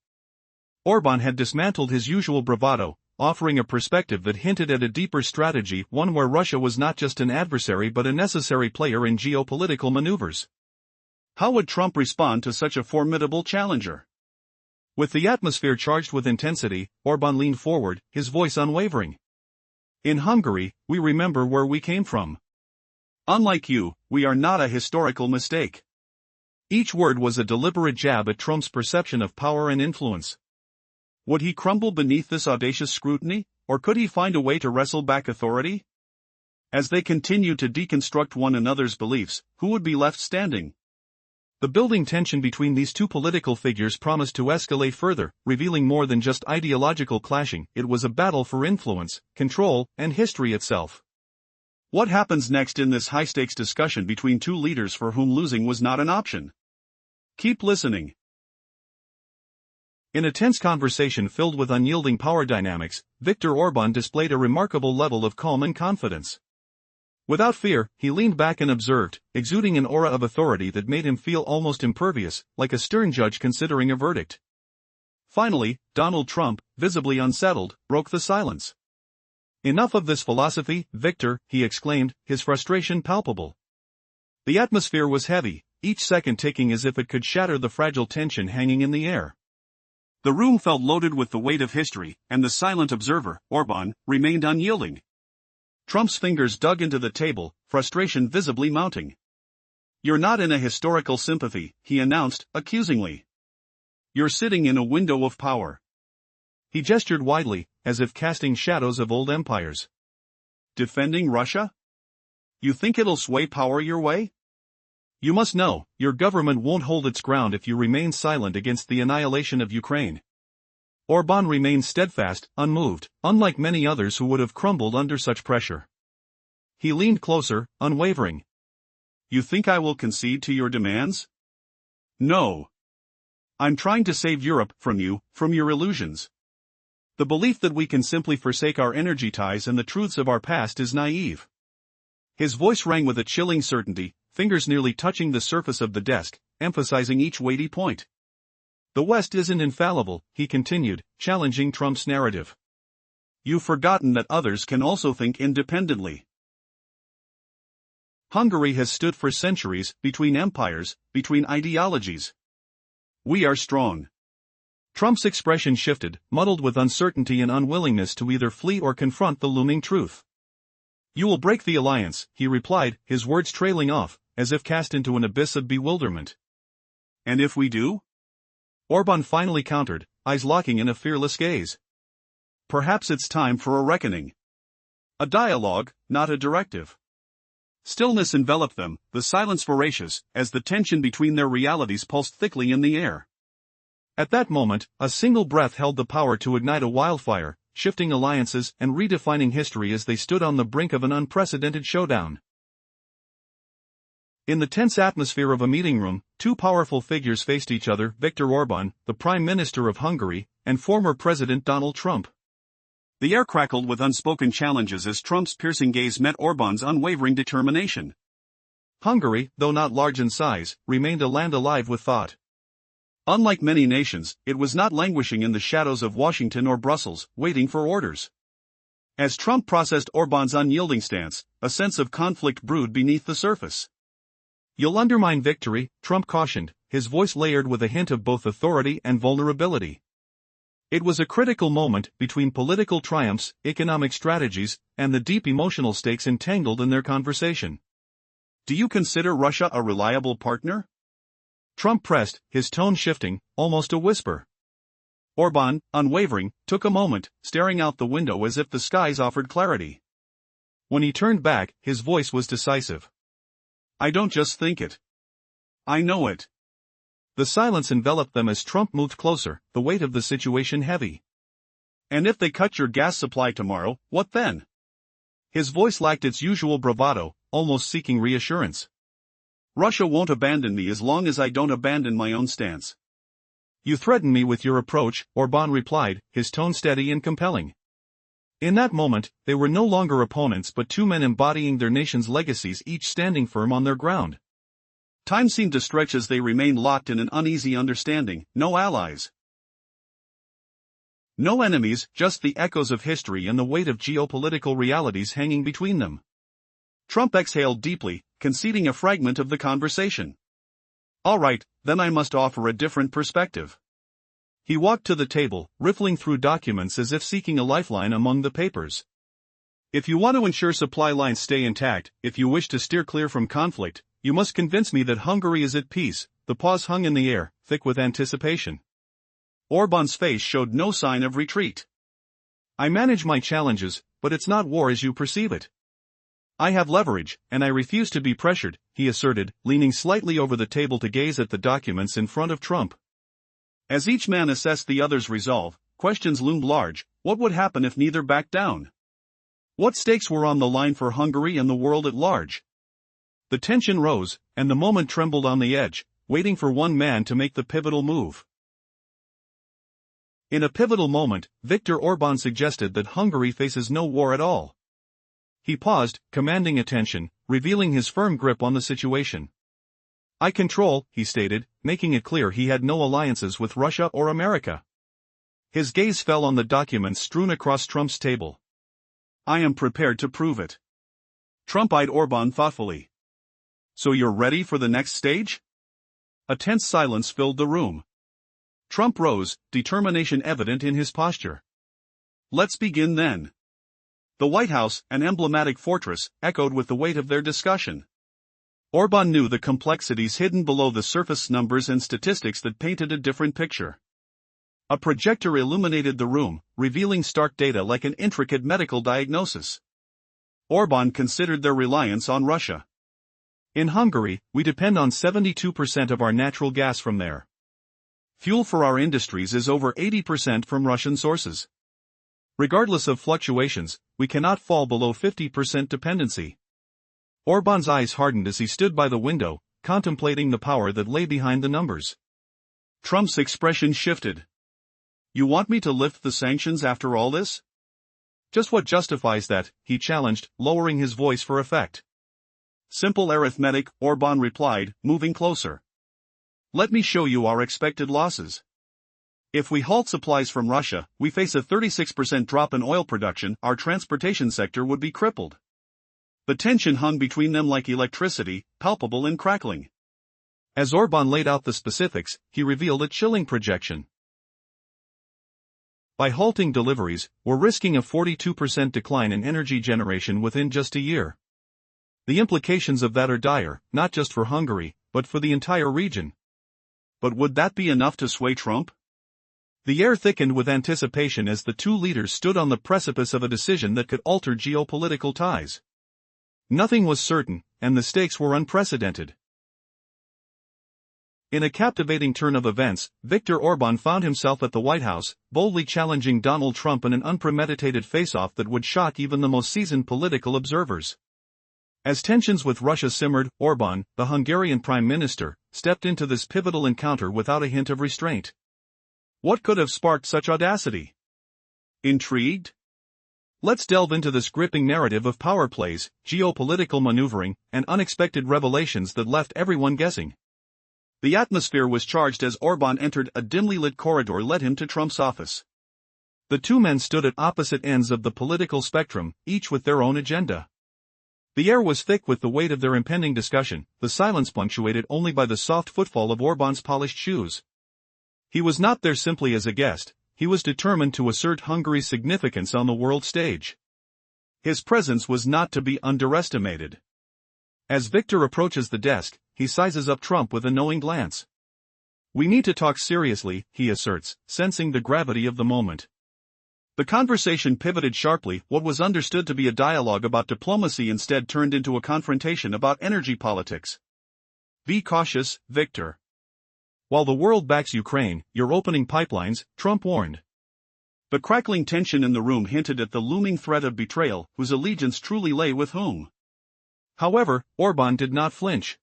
Orbán had dismantled his usual bravado, offering a perspective that hinted at a deeper strategy, one where Russia was not just an adversary but a necessary player in geopolitical maneuvers. How would Trump respond to such a formidable challenger? With the atmosphere charged with intensity, Orbán leaned forward, his voice unwavering. "In Hungary, we remember where we came from. Unlike you, we are not a historical mistake." Each word was a deliberate jab at Trump's perception of power and influence. Would he crumble beneath this audacious scrutiny, or could he find a way to wrestle back authority? As they continued to deconstruct one another's beliefs, who would be left standing? The building tension between these two political figures promised to escalate further, revealing more than just ideological clashing. It was a battle for influence, control, and history itself. What happens next in this high-stakes discussion between two leaders for whom losing was not an option? Keep listening. In a tense conversation filled with unyielding power dynamics, Viktor Orbán displayed a remarkable level of calm and confidence. Without fear, he leaned back and observed, exuding an aura of authority that made him feel almost impervious, like a stern judge considering a verdict. Finally, Donald Trump, visibly unsettled, broke the silence. "Enough of this philosophy, Victor," he exclaimed, his frustration palpable. The atmosphere was heavy, each second ticking as if it could shatter the fragile tension hanging in the air. The room felt loaded with the weight of history, and the silent observer, Orbán, remained unyielding. Trump's fingers dug into the table, frustration visibly mounting. "You're not in a historical sympathy," he announced, accusingly. "You're sitting in a window of power." He gestured widely, as if casting shadows of old empires. "Defending Russia? You think it'll sway power your way? You must know, your government won't hold its ground if you remain silent against the annihilation of Ukraine." Orbán remained steadfast, unmoved, unlike many others who would have crumbled under such pressure. He leaned closer, unwavering. "You think I will concede to your demands? No. I'm trying to save Europe from you, from your illusions. The belief that we can simply forsake our energy ties and the truths of our past is naive." His voice rang with a chilling certainty, fingers nearly touching the surface of the desk, emphasizing each weighty point. "The West isn't infallible," he continued, challenging Trump's narrative. "You've forgotten that others can also think independently. Hungary has stood for centuries, between empires, between ideologies. We are strong." Trump's expression shifted, muddled with uncertainty and unwillingness to either flee or confront the looming truth. "You will break the alliance," he replied, his words trailing off, as if cast into an abyss of bewilderment. "And if we do?" Orbán finally countered, eyes locking in a fearless gaze. "Perhaps it's time for a reckoning. A dialogue, not a directive." Stillness enveloped them, the silence voracious, as the tension between their realities pulsed thickly in the air. At that moment, a single breath held the power to ignite a wildfire, shifting alliances and redefining history as they stood on the brink of an unprecedented showdown. In the tense atmosphere of a meeting room, two powerful figures faced each other: Viktor Orban, the Prime Minister of Hungary, and former President Donald Trump. The air crackled with unspoken challenges as Trump's piercing gaze met Orban's unwavering determination. Hungary, though not large in size, remained a land alive with thought. Unlike many nations, it was not languishing in the shadows of Washington or Brussels, waiting for orders. As Trump processed Orban's unyielding stance, a sense of conflict brewed beneath the surface. "You'll undermine victory," Trump cautioned, his voice layered with a hint of both authority and vulnerability. It was a critical moment between political triumphs, economic strategies, and the deep emotional stakes entangled in their conversation. "Do you consider Russia a reliable partner?" Trump pressed, his tone shifting, almost a whisper. Orban, unwavering, took a moment, staring out the window as if the skies offered clarity. When he turned back, his voice was decisive. "I don't just think it. I know it." The silence enveloped them as Trump moved closer, the weight of the situation heavy. "And if they cut your gas supply tomorrow, what then?" His voice lacked its usual bravado, almost seeking reassurance. "Russia won't abandon me as long as I don't abandon my own stance." "You threaten me with your approach," Orban replied, his tone steady and compelling. In that moment, they were no longer opponents but two men embodying their nation's legacies, each standing firm on their ground. Time seemed to stretch as they remained locked in an uneasy understanding: no allies, no enemies, just the echoes of history and the weight of geopolitical realities hanging between them. Trump exhaled deeply, conceding a fragment of the conversation. "All right, then I must offer a different perspective." He walked to the table, riffling through documents as if seeking a lifeline among the papers. "If you want to ensure supply lines stay intact, if you wish to steer clear from conflict, you must convince me that Hungary is at peace." The pause hung in the air, thick with anticipation. Orban's face showed no sign of retreat. "I manage my challenges, but it's not war as you perceive it. I have leverage, and I refuse to be pressured," he asserted, leaning slightly over the table to gaze at the documents in front of Trump. As each man assessed the other's resolve, questions loomed large. What would happen if neither backed down? What stakes were on the line for Hungary and the world at large? The tension rose, and the moment trembled on the edge, waiting for one man to make the pivotal move. In a pivotal moment, Viktor Orban suggested that Hungary faces no war at all. He paused, commanding attention, revealing his firm grip on the situation. "I control," he stated, making it clear he had no alliances with Russia or America. His gaze fell on the documents strewn across Trump's table. "I am prepared to prove it." Trump eyed Orban thoughtfully. "So you're ready for the next stage?" A tense silence filled the room. Trump rose, determination evident in his posture. "Let's begin then." The White House, an emblematic fortress, echoed with the weight of their discussion. Orban knew the complexities hidden below the surface: numbers and statistics that painted a different picture. A projector illuminated the room, revealing stark data like an intricate medical diagnosis. Orban considered their reliance on Russia. "In Hungary, we depend on 72% of our natural gas from there. Fuel for our industries is over 80% from Russian sources. Regardless of fluctuations, we cannot fall below 50% dependency." Orban's eyes hardened as he stood by the window, contemplating the power that lay behind the numbers. Trump's expression shifted. "You want me to lift the sanctions after all this?" "Just what justifies that?" he challenged, lowering his voice for effect. "Simple arithmetic," Orban replied, moving closer. "Let me show you our expected losses. If we halt supplies from Russia, we face a 36% drop in oil production. Our transportation sector would be crippled." The tension hung between them like electricity, palpable and crackling. As Orban laid out the specifics, he revealed a chilling projection. By halting deliveries, we're risking a 42% decline in energy generation within just a year. The implications of that are dire, not just for Hungary, but for the entire region. But would that be enough to sway Trump? The air thickened with anticipation as the two leaders stood on the precipice of a decision that could alter geopolitical ties. Nothing was certain, and the stakes were unprecedented. In a captivating turn of events, Viktor Orban found himself at the White House, boldly challenging Donald Trump in an unpremeditated face-off that would shock even the most seasoned political observers. As tensions with Russia simmered, Orbán, the Hungarian prime minister, stepped into this pivotal encounter without a hint of restraint. What could have sparked such audacity? Intrigued? Let's delve into this gripping narrative of power plays, geopolitical maneuvering, and unexpected revelations that left everyone guessing. The atmosphere was charged as Orbán entered a dimly lit corridor led him to Trump's office. The two men stood at opposite ends of the political spectrum, each with their own agenda. The air was thick with the weight of their impending discussion, the silence punctuated only by the soft footfall of Orbán's polished shoes. He was not there simply as a guest, he was determined to assert Hungary's significance on the world stage. His presence was not to be underestimated. As Victor approaches the desk, he sizes up Trump with a knowing glance. "We need to talk seriously," he asserts, sensing the gravity of the moment. The conversation pivoted sharply. What was understood to be a dialogue about diplomacy instead turned into a confrontation about energy politics. "Be cautious, Victor. While the world backs Ukraine, you're opening pipelines," Trump warned. The crackling tension in the room hinted at the looming threat of betrayal, whose allegiance truly lay with whom. However, Orbán did not flinch.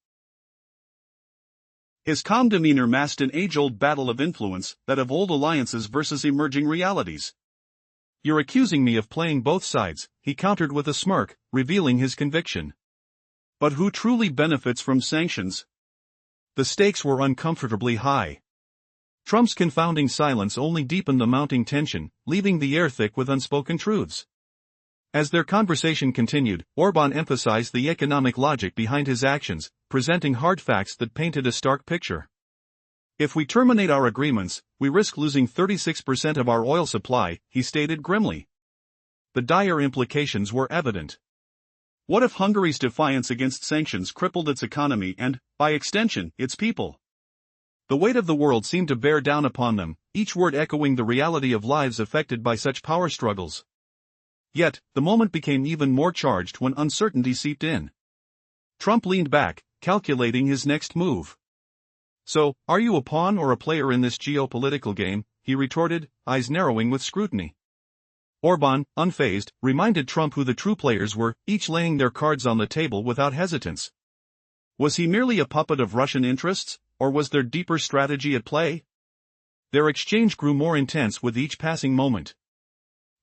His calm demeanor masked an age-old battle of influence, that of old alliances versus emerging realities. "You're accusing me of playing both sides," he countered with a smirk, revealing his conviction. "But who truly benefits from sanctions?" The stakes were uncomfortably high. Trump's confounding silence only deepened the mounting tension, leaving the air thick with unspoken truths. As their conversation continued, Orbán emphasized the economic logic behind his actions, presenting hard facts that painted a stark picture. "If we terminate our agreements, we risk losing 36% of our oil supply," he stated grimly. The dire implications were evident. What if Hungary's defiance against sanctions crippled its economy and, by extension, its people? The weight of the world seemed to bear down upon them, each word echoing the reality of lives affected by such power struggles. Yet, the moment became even more charged when uncertainty seeped in. Trump leaned back, calculating his next move. "So, are you a pawn or a player in this geopolitical game?" he retorted, eyes narrowing with scrutiny. Orbán, unfazed, reminded Trump who the true players were, each laying their cards on the table without hesitance. Was he merely a puppet of Russian interests, or was there deeper strategy at play? Their exchange grew more intense with each passing moment.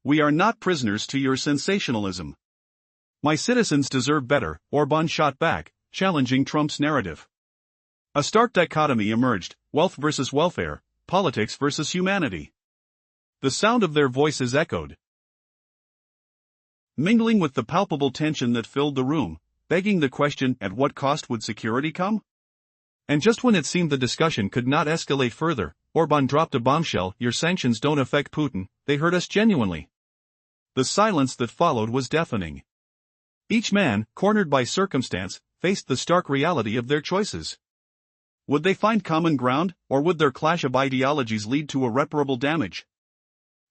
"We are not prisoners to your sensationalism. My citizens deserve better," Orbán shot back, challenging Trump's narrative. A stark dichotomy emerged: wealth versus welfare, politics versus humanity. The sound of their voices echoed, mingling with the palpable tension that filled the room, begging the question, at what cost would security come? And just when it seemed the discussion could not escalate further, Orbán dropped a bombshell: "Your sanctions don't affect Putin, they hurt us genuinely." The silence that followed was deafening. Each man, cornered by circumstance, faced the stark reality of their choices. Would they find common ground, or would their clash of ideologies lead to irreparable damage?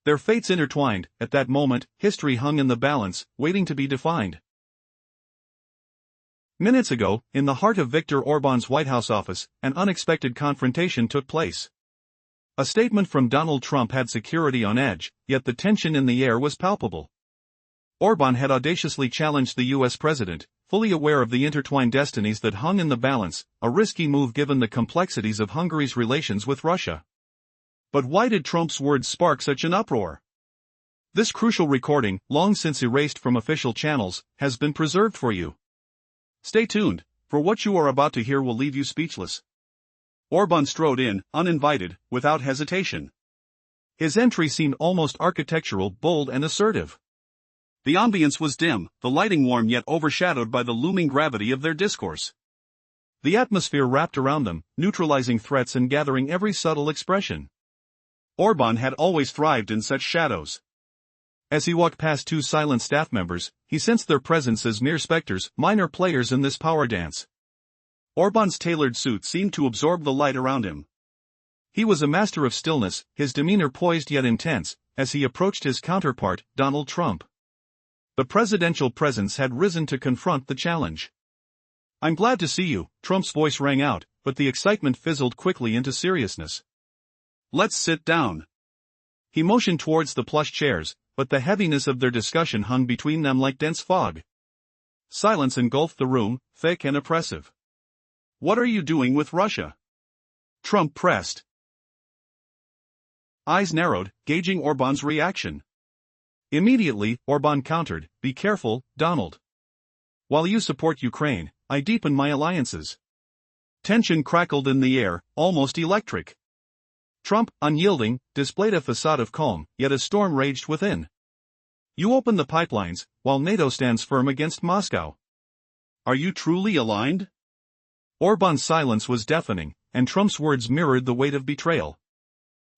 Their fates intertwined. At that moment, history hung in the balance, waiting to be defined. Minutes ago, in the heart of Viktor Orbán's White House office, an unexpected confrontation took place. A statement from Donald Trump had security on edge, yet the tension in the air was palpable. Orbán had audaciously challenged the U.S. president, fully aware of the intertwined destinies that hung in the balance, a risky move given the complexities of Hungary's relations with Russia. But why did Trump's words spark such an uproar? This crucial recording, long since erased from official channels, has been preserved for you. Stay tuned, for what you are about to hear will leave you speechless. Orbán strode in, uninvited, without hesitation. His entry seemed almost architectural, bold and assertive. The ambience was dim, the lighting warm yet overshadowed by the looming gravity of their discourse. The atmosphere wrapped around them, neutralizing threats and gathering every subtle expression. Orbán had always thrived in such shadows. As he walked past two silent staff members, he sensed their presence as mere specters, minor players in this power dance. Orbán's tailored suit seemed to absorb the light around him. He was a master of stillness, his demeanor poised yet intense, as he approached his counterpart, Donald Trump. The presidential presence had risen to confront the challenge. "I'm glad to see you," Trump's voice rang out, but the excitement fizzled quickly into seriousness. "Let's sit down." He motioned towards the plush chairs, but the heaviness of their discussion hung between them like dense fog. Silence engulfed the room, thick and oppressive. What are you doing with Russia? Trump pressed. Eyes narrowed, gauging Orban's reaction. Immediately, Orban countered, "Be careful, Donald. While you support Ukraine, I deepen my alliances." Tension crackled in the air, almost electric. Trump, unyielding, displayed a facade of calm, yet a storm raged within. "You open the pipelines, while NATO stands firm against Moscow. Are you truly aligned?" Orban's silence was deafening, and Trump's words mirrored the weight of betrayal.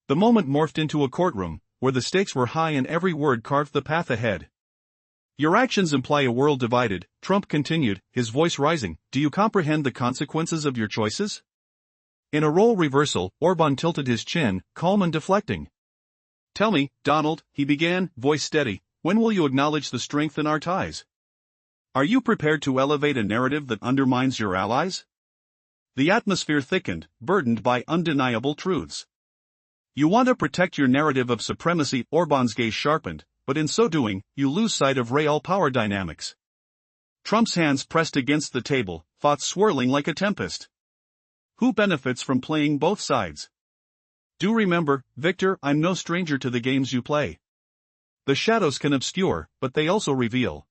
The moment morphed into a courtroom, where the stakes were high and every word carved the path ahead. "Your actions imply a world divided," Trump continued, his voice rising. "Do you comprehend the consequences of your choices?" In a role reversal, Orban tilted his chin, calm and deflecting. "Tell me, Donald," he began, voice steady, "when will you acknowledge the strength in our ties? Are you prepared to elevate a narrative that undermines your allies?" The atmosphere thickened, burdened by undeniable truths. "You want to protect your narrative of supremacy," Orban's gaze sharpened, "but in so doing, you lose sight of real power dynamics." Trump's hands pressed against the table, thoughts swirling like a tempest. Who benefits from playing both sides? Do remember, Victor, I'm no stranger to the games you play. The shadows can obscure, but they also reveal.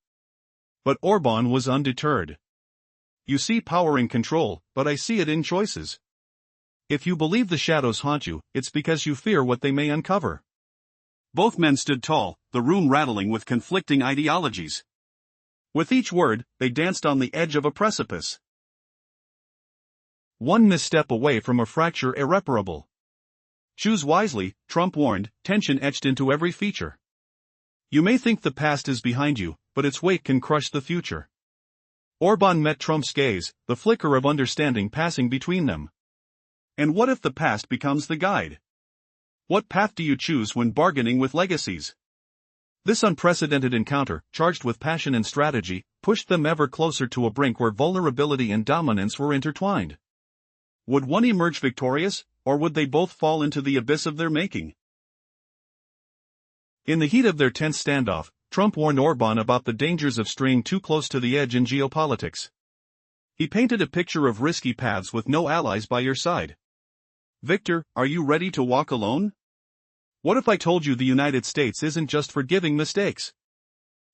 But Orban was undeterred. "You see power in control, but I see it in choices. If you believe the shadows haunt you, it's because you fear what they may uncover." Both men stood tall, the room rattling with conflicting ideologies. With each word, they danced on the edge of a precipice. One misstep away from a fracture irreparable. "Choose wisely," Trump warned, tension etched into every feature. "You may think the past is behind you, but its weight can crush the future." Orban met Trump's gaze, the flicker of understanding passing between them. "And what if the past becomes the guide? What path do you choose when bargaining with legacies?" This unprecedented encounter, charged with passion and strategy, pushed them ever closer to a brink where vulnerability and dominance were intertwined. Would one emerge victorious, or would they both fall into the abyss of their making? In the heat of their tense standoff, Trump warned Orban about the dangers of straying too close to the edge in geopolitics. He painted a picture of risky paths with no allies by your side. "Victor, are you ready to walk alone? What if I told you the United States isn't just forgiving mistakes?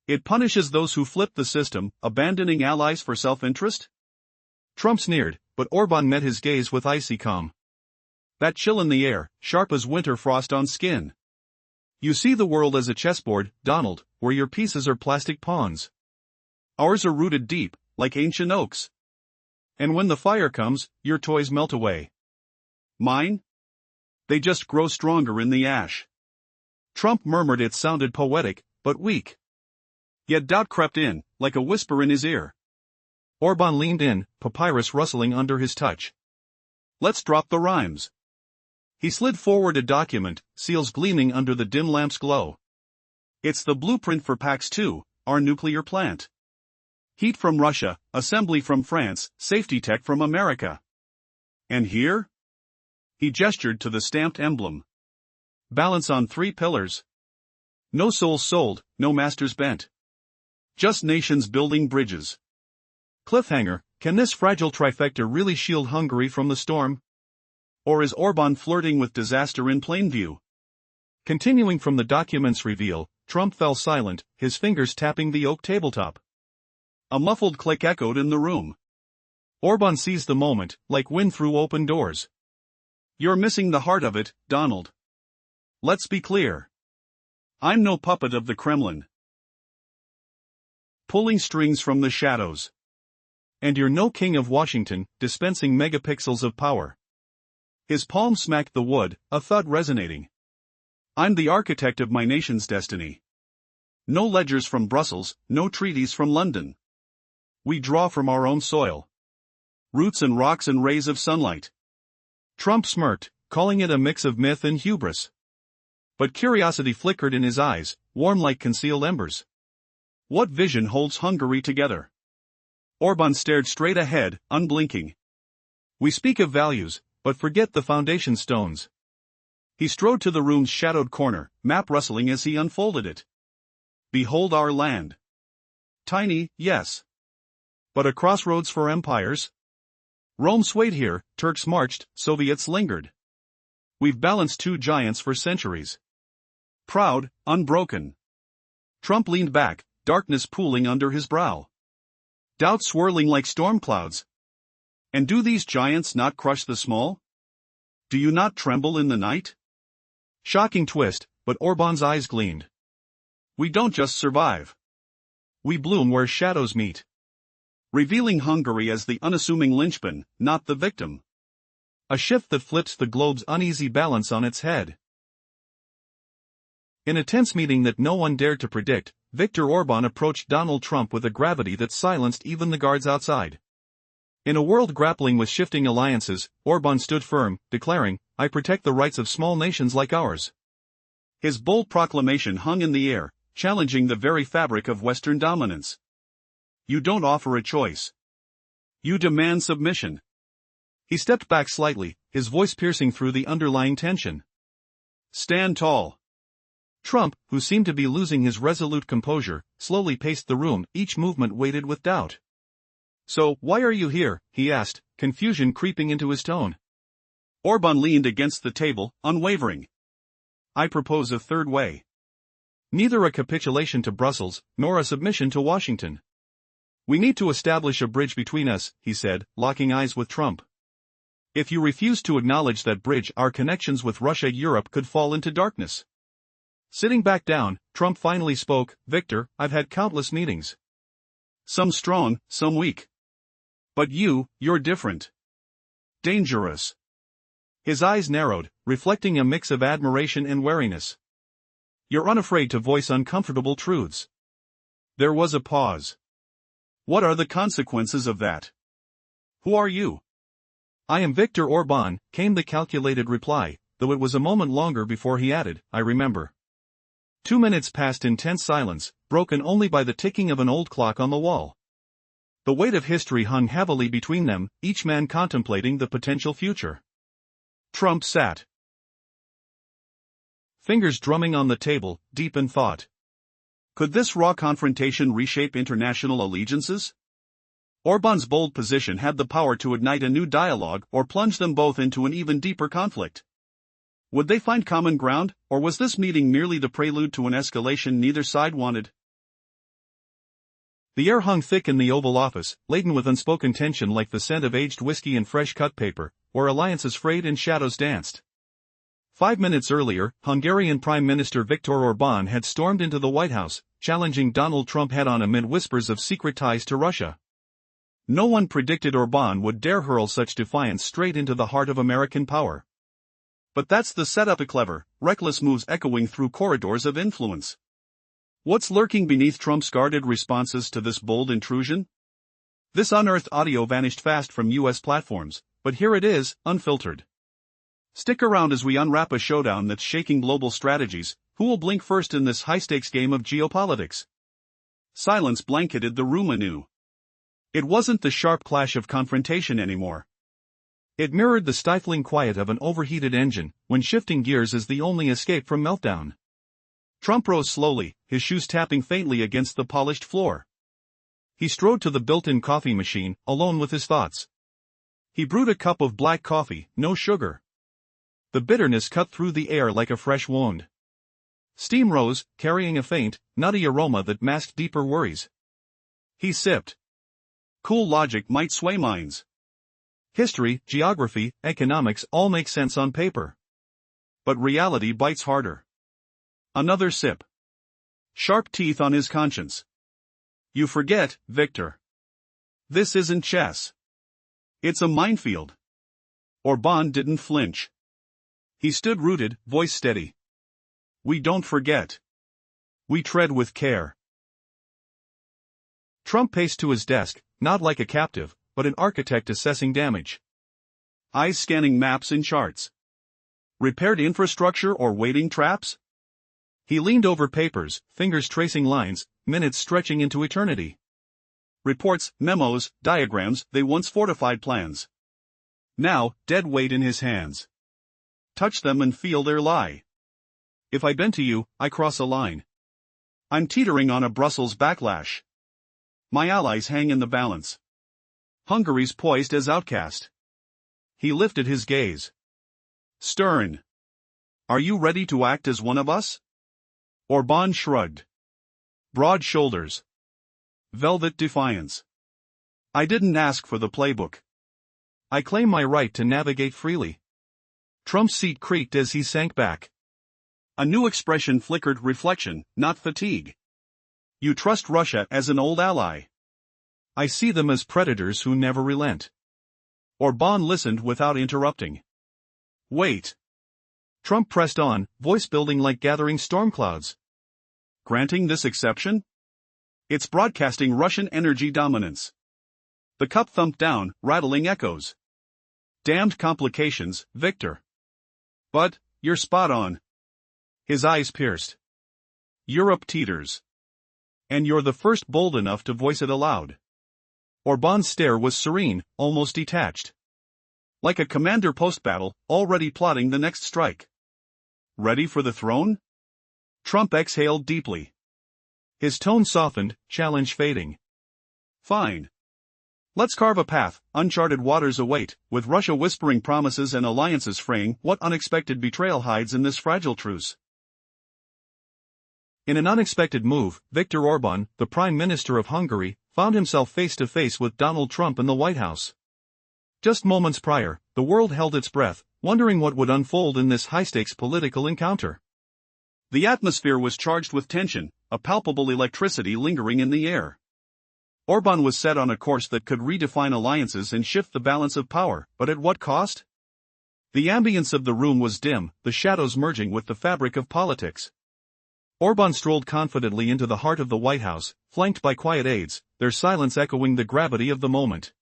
It punishes those who flip the system, abandoning allies for self-interest?" Trump sneered, but Orban met his gaze with icy calm. "That chill in the air, sharp as winter frost on skin. You see the world as a chessboard, Donald, where your pieces are plastic pawns. Ours are rooted deep, like ancient oaks. And when the fire comes, your toys melt away. Mine? They just grow stronger in the ash." Trump murmured. It sounded poetic, but weak. Yet doubt crept in, like a whisper in his ear. Orban leaned in, papyrus rustling under his touch. "Let's drop the rhymes." He slid forward a document, seals gleaming under the dim lamp's glow. "It's the blueprint for PAX 2, our nuclear plant. Heat from Russia, assembly from France, safety tech from America. And here?" He gestured to the stamped emblem. "Balance on 3 pillars. No souls sold, no masters bent. Just nations building bridges." Cliffhanger: can this fragile trifecta really shield Hungary from the storm? Or is Orban flirting with disaster in plain view? Continuing from the document's reveal, Trump fell silent, his fingers tapping the oak tabletop. A muffled click echoed in the room. Orban seized the moment, like wind through open doors. "You're missing the heart of it, Donald. Let's be clear. I'm no puppet of the Kremlin, pulling strings from the shadows. And you're no king of Washington, dispensing megapixels of power." His palm smacked the wood, a thud resonating. "I'm the architect of my nation's destiny. No ledgers from Brussels, no treaties from London. We draw from our own soil. Roots and rocks and rays of sunlight." Trump smirked, calling it a mix of myth and hubris. But curiosity flickered in his eyes, warm like concealed embers. "What vision holds Hungary together?" Orban stared straight ahead, unblinking. "We speak of values, but forget the foundation stones." He strode to the room's shadowed corner, map rustling as he unfolded it. "Behold our land. Tiny, yes. But a crossroads for empires? Rome swayed here, Turks marched, Soviets lingered. We've balanced two giants for centuries. Proud, unbroken. Trump leaned back, darkness pooling under his brow. Doubt swirling like storm clouds. And do these giants not crush the small? Do you not tremble in the night? Shocking twist, but Orban's eyes gleamed. We don't just survive. We bloom where shadows meet. Revealing Hungary as the unassuming linchpin, not the victim. A shift that flips the globe's uneasy balance on its head. In a tense meeting that no one dared to predict, Viktor Orban approached Donald Trump with a gravity that silenced even the guards outside. In a world grappling with shifting alliances, Orban stood firm, declaring, "I protect the rights of small nations like ours." His bold proclamation hung in the air, challenging the very fabric of Western dominance. You don't offer a choice. You demand submission. He stepped back slightly, his voice piercing through the underlying tension. Stand tall. Trump, who seemed to be losing his resolute composure, slowly paced the room, each movement weighted with doubt. So, why are you here? He asked, confusion creeping into his tone. Orban leaned against the table, unwavering. I propose a third way. Neither a capitulation to Brussels, nor a submission to Washington. We need to establish a bridge between us, he said, locking eyes with Trump. If you refuse to acknowledge that bridge, our connections with Russia-Europe could fall into darkness. Sitting back down, Trump finally spoke, Victor, I've had countless meetings. Some strong, some weak. But you're different. Dangerous. His eyes narrowed, reflecting a mix of admiration and wariness. You're unafraid to voice uncomfortable truths. There was a pause. What are the consequences of that? Who are you? I am Viktor Orban, came the calculated reply, though it was a moment longer before he added, I remember. 2 minutes passed in tense silence, broken only by the ticking of an old clock on the wall. The weight of history hung heavily between them, each man contemplating the potential future. Trump sat. Fingers drumming on the table, deep in thought. Could this raw confrontation reshape international allegiances? Orban's bold position had the power to ignite a new dialogue or plunge them both into an even deeper conflict. Would they find common ground, or was this meeting merely the prelude to an escalation neither side wanted? The air hung thick in the Oval Office, laden with unspoken tension like the scent of aged whiskey and fresh cut paper, where alliances frayed and shadows danced. 5 minutes earlier, Hungarian Prime Minister Viktor Orban had stormed into the White House, challenging Donald Trump head-on amid whispers of secret ties to Russia. No one predicted Orban would dare hurl such defiance straight into the heart of American power. But that's the setup, a clever, reckless moves echoing through corridors of influence. What's lurking beneath Trump's guarded responses to this bold intrusion? This unearthed audio vanished fast from U.S. platforms, but here it is, unfiltered. Stick around as we unwrap a showdown that's shaking global strategies. Who will blink first in this high-stakes game of geopolitics? Silence blanketed the room anew. It wasn't the sharp clash of confrontation anymore. It mirrored the stifling quiet of an overheated engine, when shifting gears is the only escape from meltdown. Trump rose slowly, his shoes tapping faintly against the polished floor. He strode to the built-in coffee machine, alone with his thoughts. He brewed a cup of black coffee, no sugar. The bitterness cut through the air like a fresh wound. Steam rose, carrying a faint, nutty aroma that masked deeper worries. He sipped. Cool logic might sway minds. History, geography, economics all make sense on paper. But reality bites harder. Another sip. Sharp teeth on his conscience. You forget, Victor. This isn't chess. It's a minefield. Orban didn't flinch. He stood rooted, voice steady. We don't forget. We tread with care. Trump paced to his desk, not like a captive, but an architect assessing damage. Eyes scanning maps and charts. Repaired infrastructure or waiting traps? He leaned over papers, fingers tracing lines, minutes stretching into eternity. Reports, memos, diagrams, they once fortified plans. Now, dead weight in his hands. Touch them and feel their lie. If I bend to you, I cross a line. I'm teetering on a Brussels backlash. My allies hang in the balance. Hungary's poised as outcast. He lifted his gaze. Stern. Are you ready to act as one of us? Orbán shrugged. Broad shoulders. Velvet defiance. I didn't ask for the playbook. I claim my right to navigate freely. Trump's seat creaked as he sank back. A new expression flickered: reflection, not fatigue. You trust Russia as an old ally. I see them as predators who never relent. Orbán listened without interrupting. Wait. Trump pressed on, voice building like gathering storm clouds. Granting this exception? It's broadcasting Russian energy dominance. The cup thumped down, rattling echoes. Damned complications, Victor. But, you're spot on. His eyes pierced. Europe teeters. And you're the first bold enough to voice it aloud. Orbán's stare was serene, almost detached. Like a commander post-battle, already plotting the next strike. Ready for the throne? Trump exhaled deeply. His tone softened, challenge fading. Fine. Let's carve a path. Uncharted waters await, with Russia whispering promises and alliances fraying. What unexpected betrayal hides in this fragile truce? In an unexpected move, Viktor Orbán, the Prime Minister of Hungary, found himself face to face with Donald Trump in the White House. Just moments prior, the world held its breath, wondering what would unfold in this high-stakes political encounter. The atmosphere was charged with tension, a palpable electricity lingering in the air. Orbán was set on a course that could redefine alliances and shift the balance of power, but at what cost? The ambience of the room was dim, the shadows merging with the fabric of politics. Orbán strolled confidently into the heart of the White House, flanked by quiet aides, their silence echoing the gravity of the moment.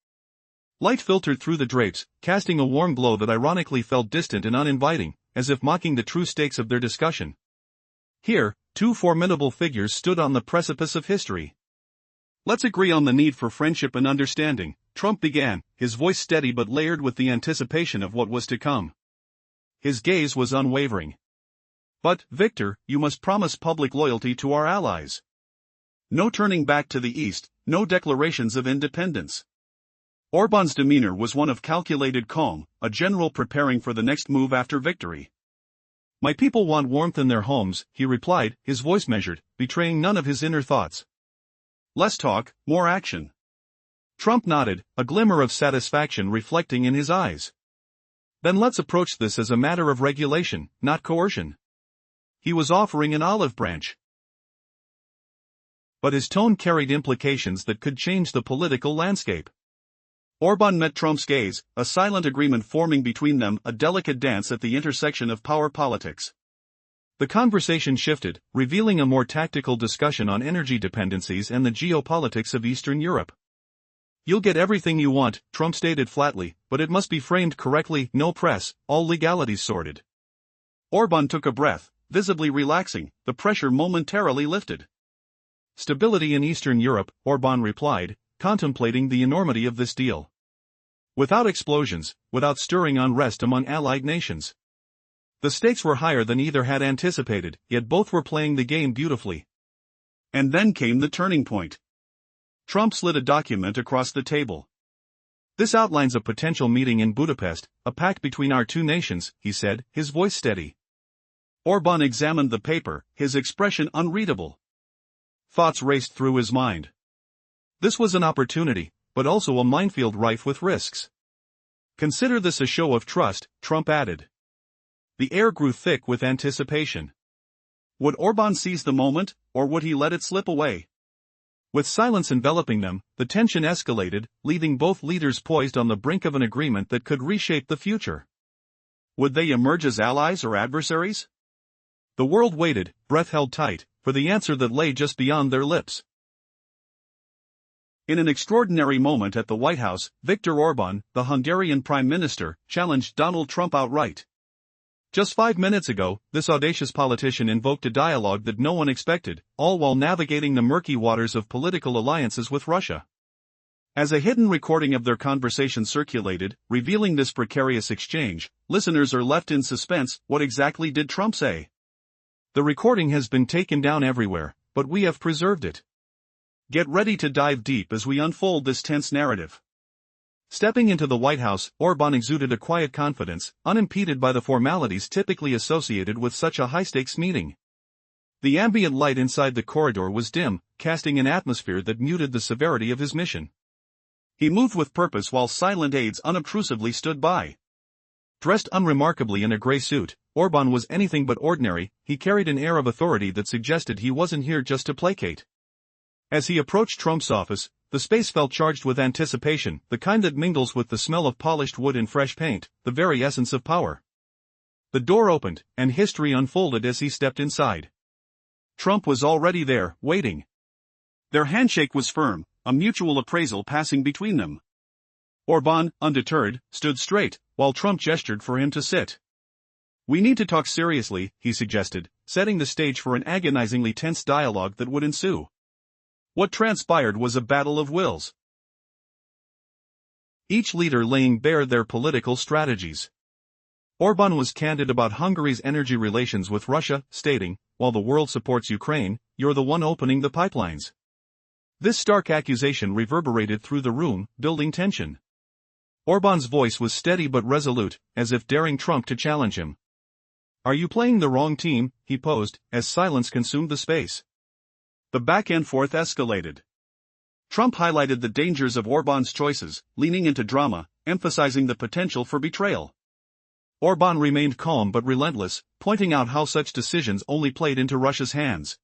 Light filtered through the drapes, casting a warm glow that ironically felt distant and uninviting, as if mocking the true stakes of their discussion. Here, two formidable figures stood on the precipice of history. Let's agree on the need for friendship and understanding, Trump began, his voice steady but layered with the anticipation of what was to come. His gaze was unwavering. But, Victor, you must promise public loyalty to our allies. No turning back to the east, no declarations of independence. Orbán's demeanor was one of calculated calm, a general preparing for the next move after victory. My people want warmth in their homes, he replied, his voice measured, betraying none of his inner thoughts. Less talk, more action. Trump nodded, a glimmer of satisfaction reflecting in his eyes. Then let's approach this as a matter of regulation, not coercion. He was offering an olive branch. But his tone carried implications that could change the political landscape. Orbán met Trump's gaze, a silent agreement forming between them, a delicate dance at the intersection of power politics. The conversation shifted, revealing a more tactical discussion on energy dependencies and the geopolitics of Eastern Europe. You'll get everything you want, Trump stated flatly, but it must be framed correctly, no press, all legalities sorted. Orbán took a breath, visibly relaxing, the pressure momentarily lifted. Stability in Eastern Europe, Orbán replied, contemplating the enormity of this deal. Without explosions, without stirring unrest among allied nations. The stakes were higher than either had anticipated, yet both were playing the game beautifully. And then came the turning point. Trump slid a document across the table. This outlines a potential meeting in Budapest, a pact between our two nations, he said, his voice steady. Orbán examined the paper, his expression unreadable. Thoughts raced through his mind. This was an opportunity, but also a minefield rife with risks. Consider this a show of trust, Trump added. The air grew thick with anticipation. Would Orbán seize the moment, or would he let it slip away? With silence enveloping them, the tension escalated, leaving both leaders poised on the brink of an agreement that could reshape the future. Would they emerge as allies or adversaries? The world waited, breath held tight, for the answer that lay just beyond their lips. In an extraordinary moment at the White House, Viktor Orbán, the Hungarian Prime Minister, challenged Donald Trump outright. Just 5 minutes ago, this audacious politician invoked a dialogue that no one expected, all while navigating the murky waters of political alliances with Russia. As a hidden recording of their conversation circulated, revealing this precarious exchange, listeners are left in suspense. What exactly did Trump say? The recording has been taken down everywhere, but we have preserved it. Get ready to dive deep as we unfold this tense narrative. Stepping into the White House, Orbán exuded a quiet confidence, unimpeded by the formalities typically associated with such a high-stakes meeting. The ambient light inside the corridor was dim, casting an atmosphere that muted the severity of his mission. He moved with purpose while silent aides unobtrusively stood by. Dressed unremarkably in a gray suit, Orbán was anything but ordinary. He carried an air of authority that suggested he wasn't here just to placate. As he approached Trump's office, the space felt charged with anticipation, the kind that mingles with the smell of polished wood and fresh paint, the very essence of power. The door opened, and history unfolded as he stepped inside. Trump was already there, waiting. Their handshake was firm, a mutual appraisal passing between them. Orbán, undeterred, stood straight, while Trump gestured for him to sit. "We need to talk seriously," he suggested, setting the stage for an agonizingly tense dialogue that would ensue. What transpired was a battle of wills, each leader laying bare their political strategies. Orbán was candid about Hungary's energy relations with Russia, stating, "While the world supports Ukraine, you're the one opening the pipelines." This stark accusation reverberated through the room, building tension. Orbán's voice was steady but resolute, as if daring Trump to challenge him. "Are you playing the wrong team?" he posed, as silence consumed the space. The back-and-forth escalated. Trump highlighted the dangers of Orbán's choices, leaning into drama, emphasizing the potential for betrayal. Orbán remained calm but relentless, pointing out how such decisions only played into Russia's hands.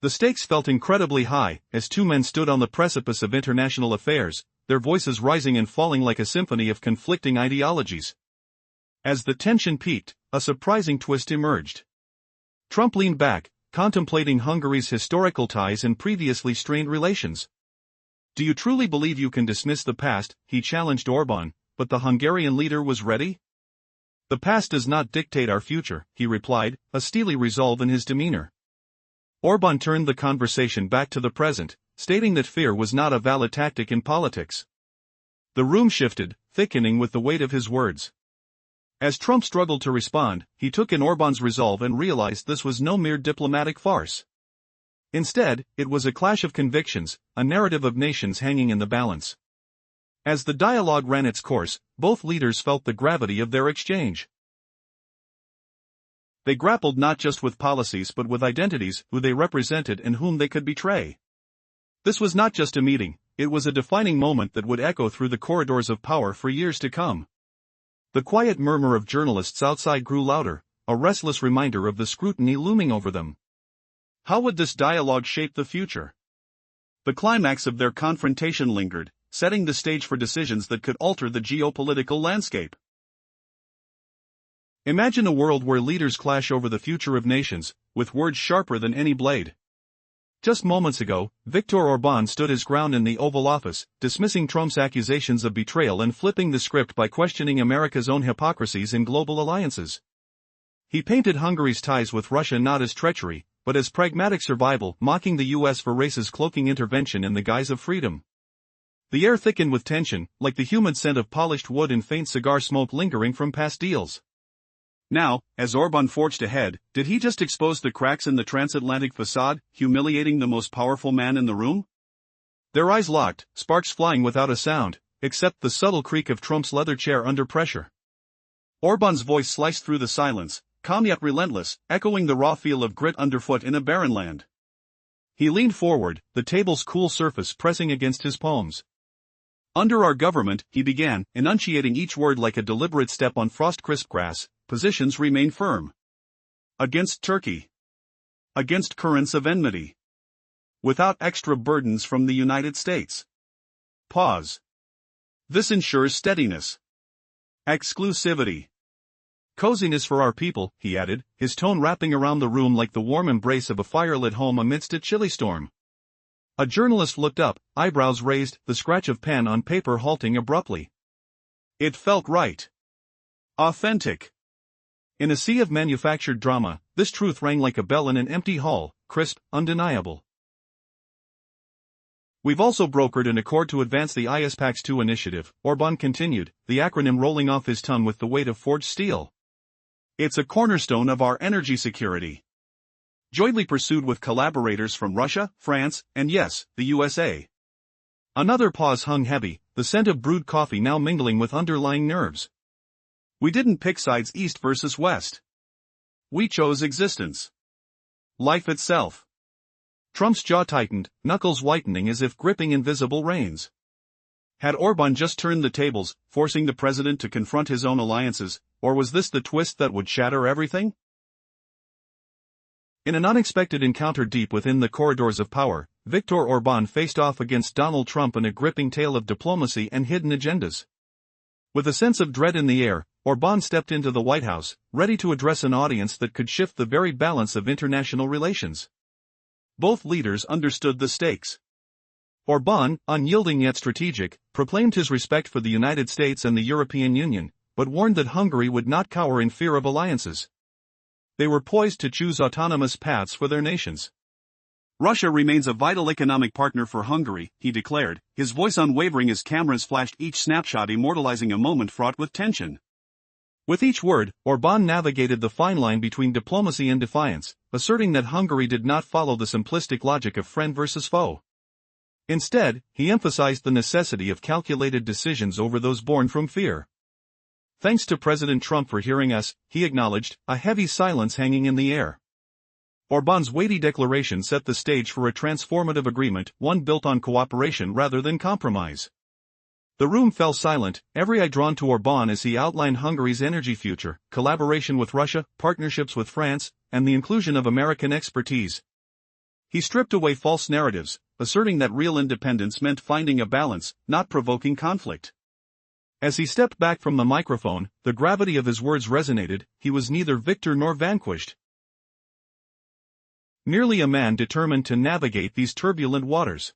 The stakes felt incredibly high, as two men stood on the precipice of international affairs, their voices rising and falling like a symphony of conflicting ideologies. As the tension peaked, a surprising twist emerged. Trump leaned back, contemplating Hungary's historical ties and previously strained relations. "Do you truly believe you can dismiss the past?" he challenged Orbán, but the Hungarian leader was ready. "The past does not dictate our future," he replied, a steely resolve in his demeanor. Orbán turned the conversation back to the present, stating that fear was not a valid tactic in politics. The room shifted, thickening with the weight of his words. As Trump struggled to respond, he took in Orbán's resolve and realized this was no mere diplomatic farce. Instead, it was a clash of convictions, a narrative of nations hanging in the balance. As the dialogue ran its course, both leaders felt the gravity of their exchange. They grappled not just with policies but with identities, who they represented and whom they could betray. This was not just a meeting, it was a defining moment that would echo through the corridors of power for years to come. The quiet murmur of journalists outside grew louder, a restless reminder of the scrutiny looming over them. How would this dialogue shape the future? The climax of their confrontation lingered, setting the stage for decisions that could alter the geopolitical landscape. Imagine a world where leaders clash over the future of nations, with words sharper than any blade. Just moments ago, Viktor Orbán stood his ground in the Oval Office, dismissing Trump's accusations of betrayal and flipping the script by questioning America's own hypocrisies in global alliances. He painted Hungary's ties with Russia not as treachery, but as pragmatic survival, mocking the U.S. for racist cloaking intervention in the guise of freedom. The air thickened with tension, like the humid scent of polished wood and faint cigar smoke lingering from past deals. Now, as Orbán forged ahead, did he just expose the cracks in the transatlantic facade, humiliating the most powerful man in the room? Their eyes locked, sparks flying without a sound, except the subtle creak of Trump's leather chair under pressure. Orbán's voice sliced through the silence, calm yet relentless, echoing the raw feel of grit underfoot in a barren land. He leaned forward, the table's cool surface pressing against his palms. "Under our government," he began, enunciating each word like a deliberate step on frost-crisp grass, "positions remain firm. Against Turkey. Against currents of enmity. Without extra burdens from the United States." Pause. "This ensures steadiness. Exclusivity. Coziness for our people," he added, his tone wrapping around the room like the warm embrace of a firelit home amidst a chilly storm. A journalist looked up, eyebrows raised, the scratch of pen on paper halting abruptly. It felt right. Authentic. In a sea of manufactured drama, this truth rang like a bell in an empty hall, crisp, undeniable. "We've also brokered an accord to advance the ISPAX-2 initiative," Orbán continued, the acronym rolling off his tongue with the weight of forged steel. "It's a cornerstone of our energy security. jointly pursued with collaborators from Russia, France, and yes, the USA. Another pause hung heavy, the scent of brewed coffee now mingling with underlying nerves. We didn't pick sides east versus west. We chose existence. Life itself. Trump's jaw tightened, knuckles whitening as if gripping invisible reins. Had Orbán just turned the tables, forcing the president to confront his own alliances, or was this the twist that would shatter everything? In an unexpected encounter deep within the corridors of power, Viktor Orbán faced off against Donald Trump in a gripping tale of diplomacy and hidden agendas. With a sense of dread in the air, Orbán stepped into the White House, ready to address an audience that could shift the very balance of international relations. Both leaders understood the stakes. Orbán, unyielding yet strategic, proclaimed his respect for the United States and the European Union, but warned that Hungary would not cower in fear of alliances. They were poised to choose autonomous paths for their nations. Russia remains a vital economic partner for Hungary, he declared, his voice unwavering as cameras flashed each snapshot immortalizing a moment fraught with tension. With each word, Orbán navigated the fine line between diplomacy and defiance, asserting that Hungary did not follow the simplistic logic of friend versus foe. Instead, he emphasized the necessity of calculated decisions over those born from fear. Thanks to President Trump for hearing us, he acknowledged, a heavy silence hanging in the air. Orbán's weighty declaration set the stage for a transformative agreement, one built on cooperation rather than compromise. The room fell silent, every eye drawn to Orbán as he outlined Hungary's energy future, collaboration with Russia, partnerships with France, and the inclusion of American expertise. He stripped away false narratives, asserting that real independence meant finding a balance, not provoking conflict. As he stepped back from the microphone, the gravity of his words resonated, he was neither victor nor vanquished. Merely a man determined to navigate these turbulent waters.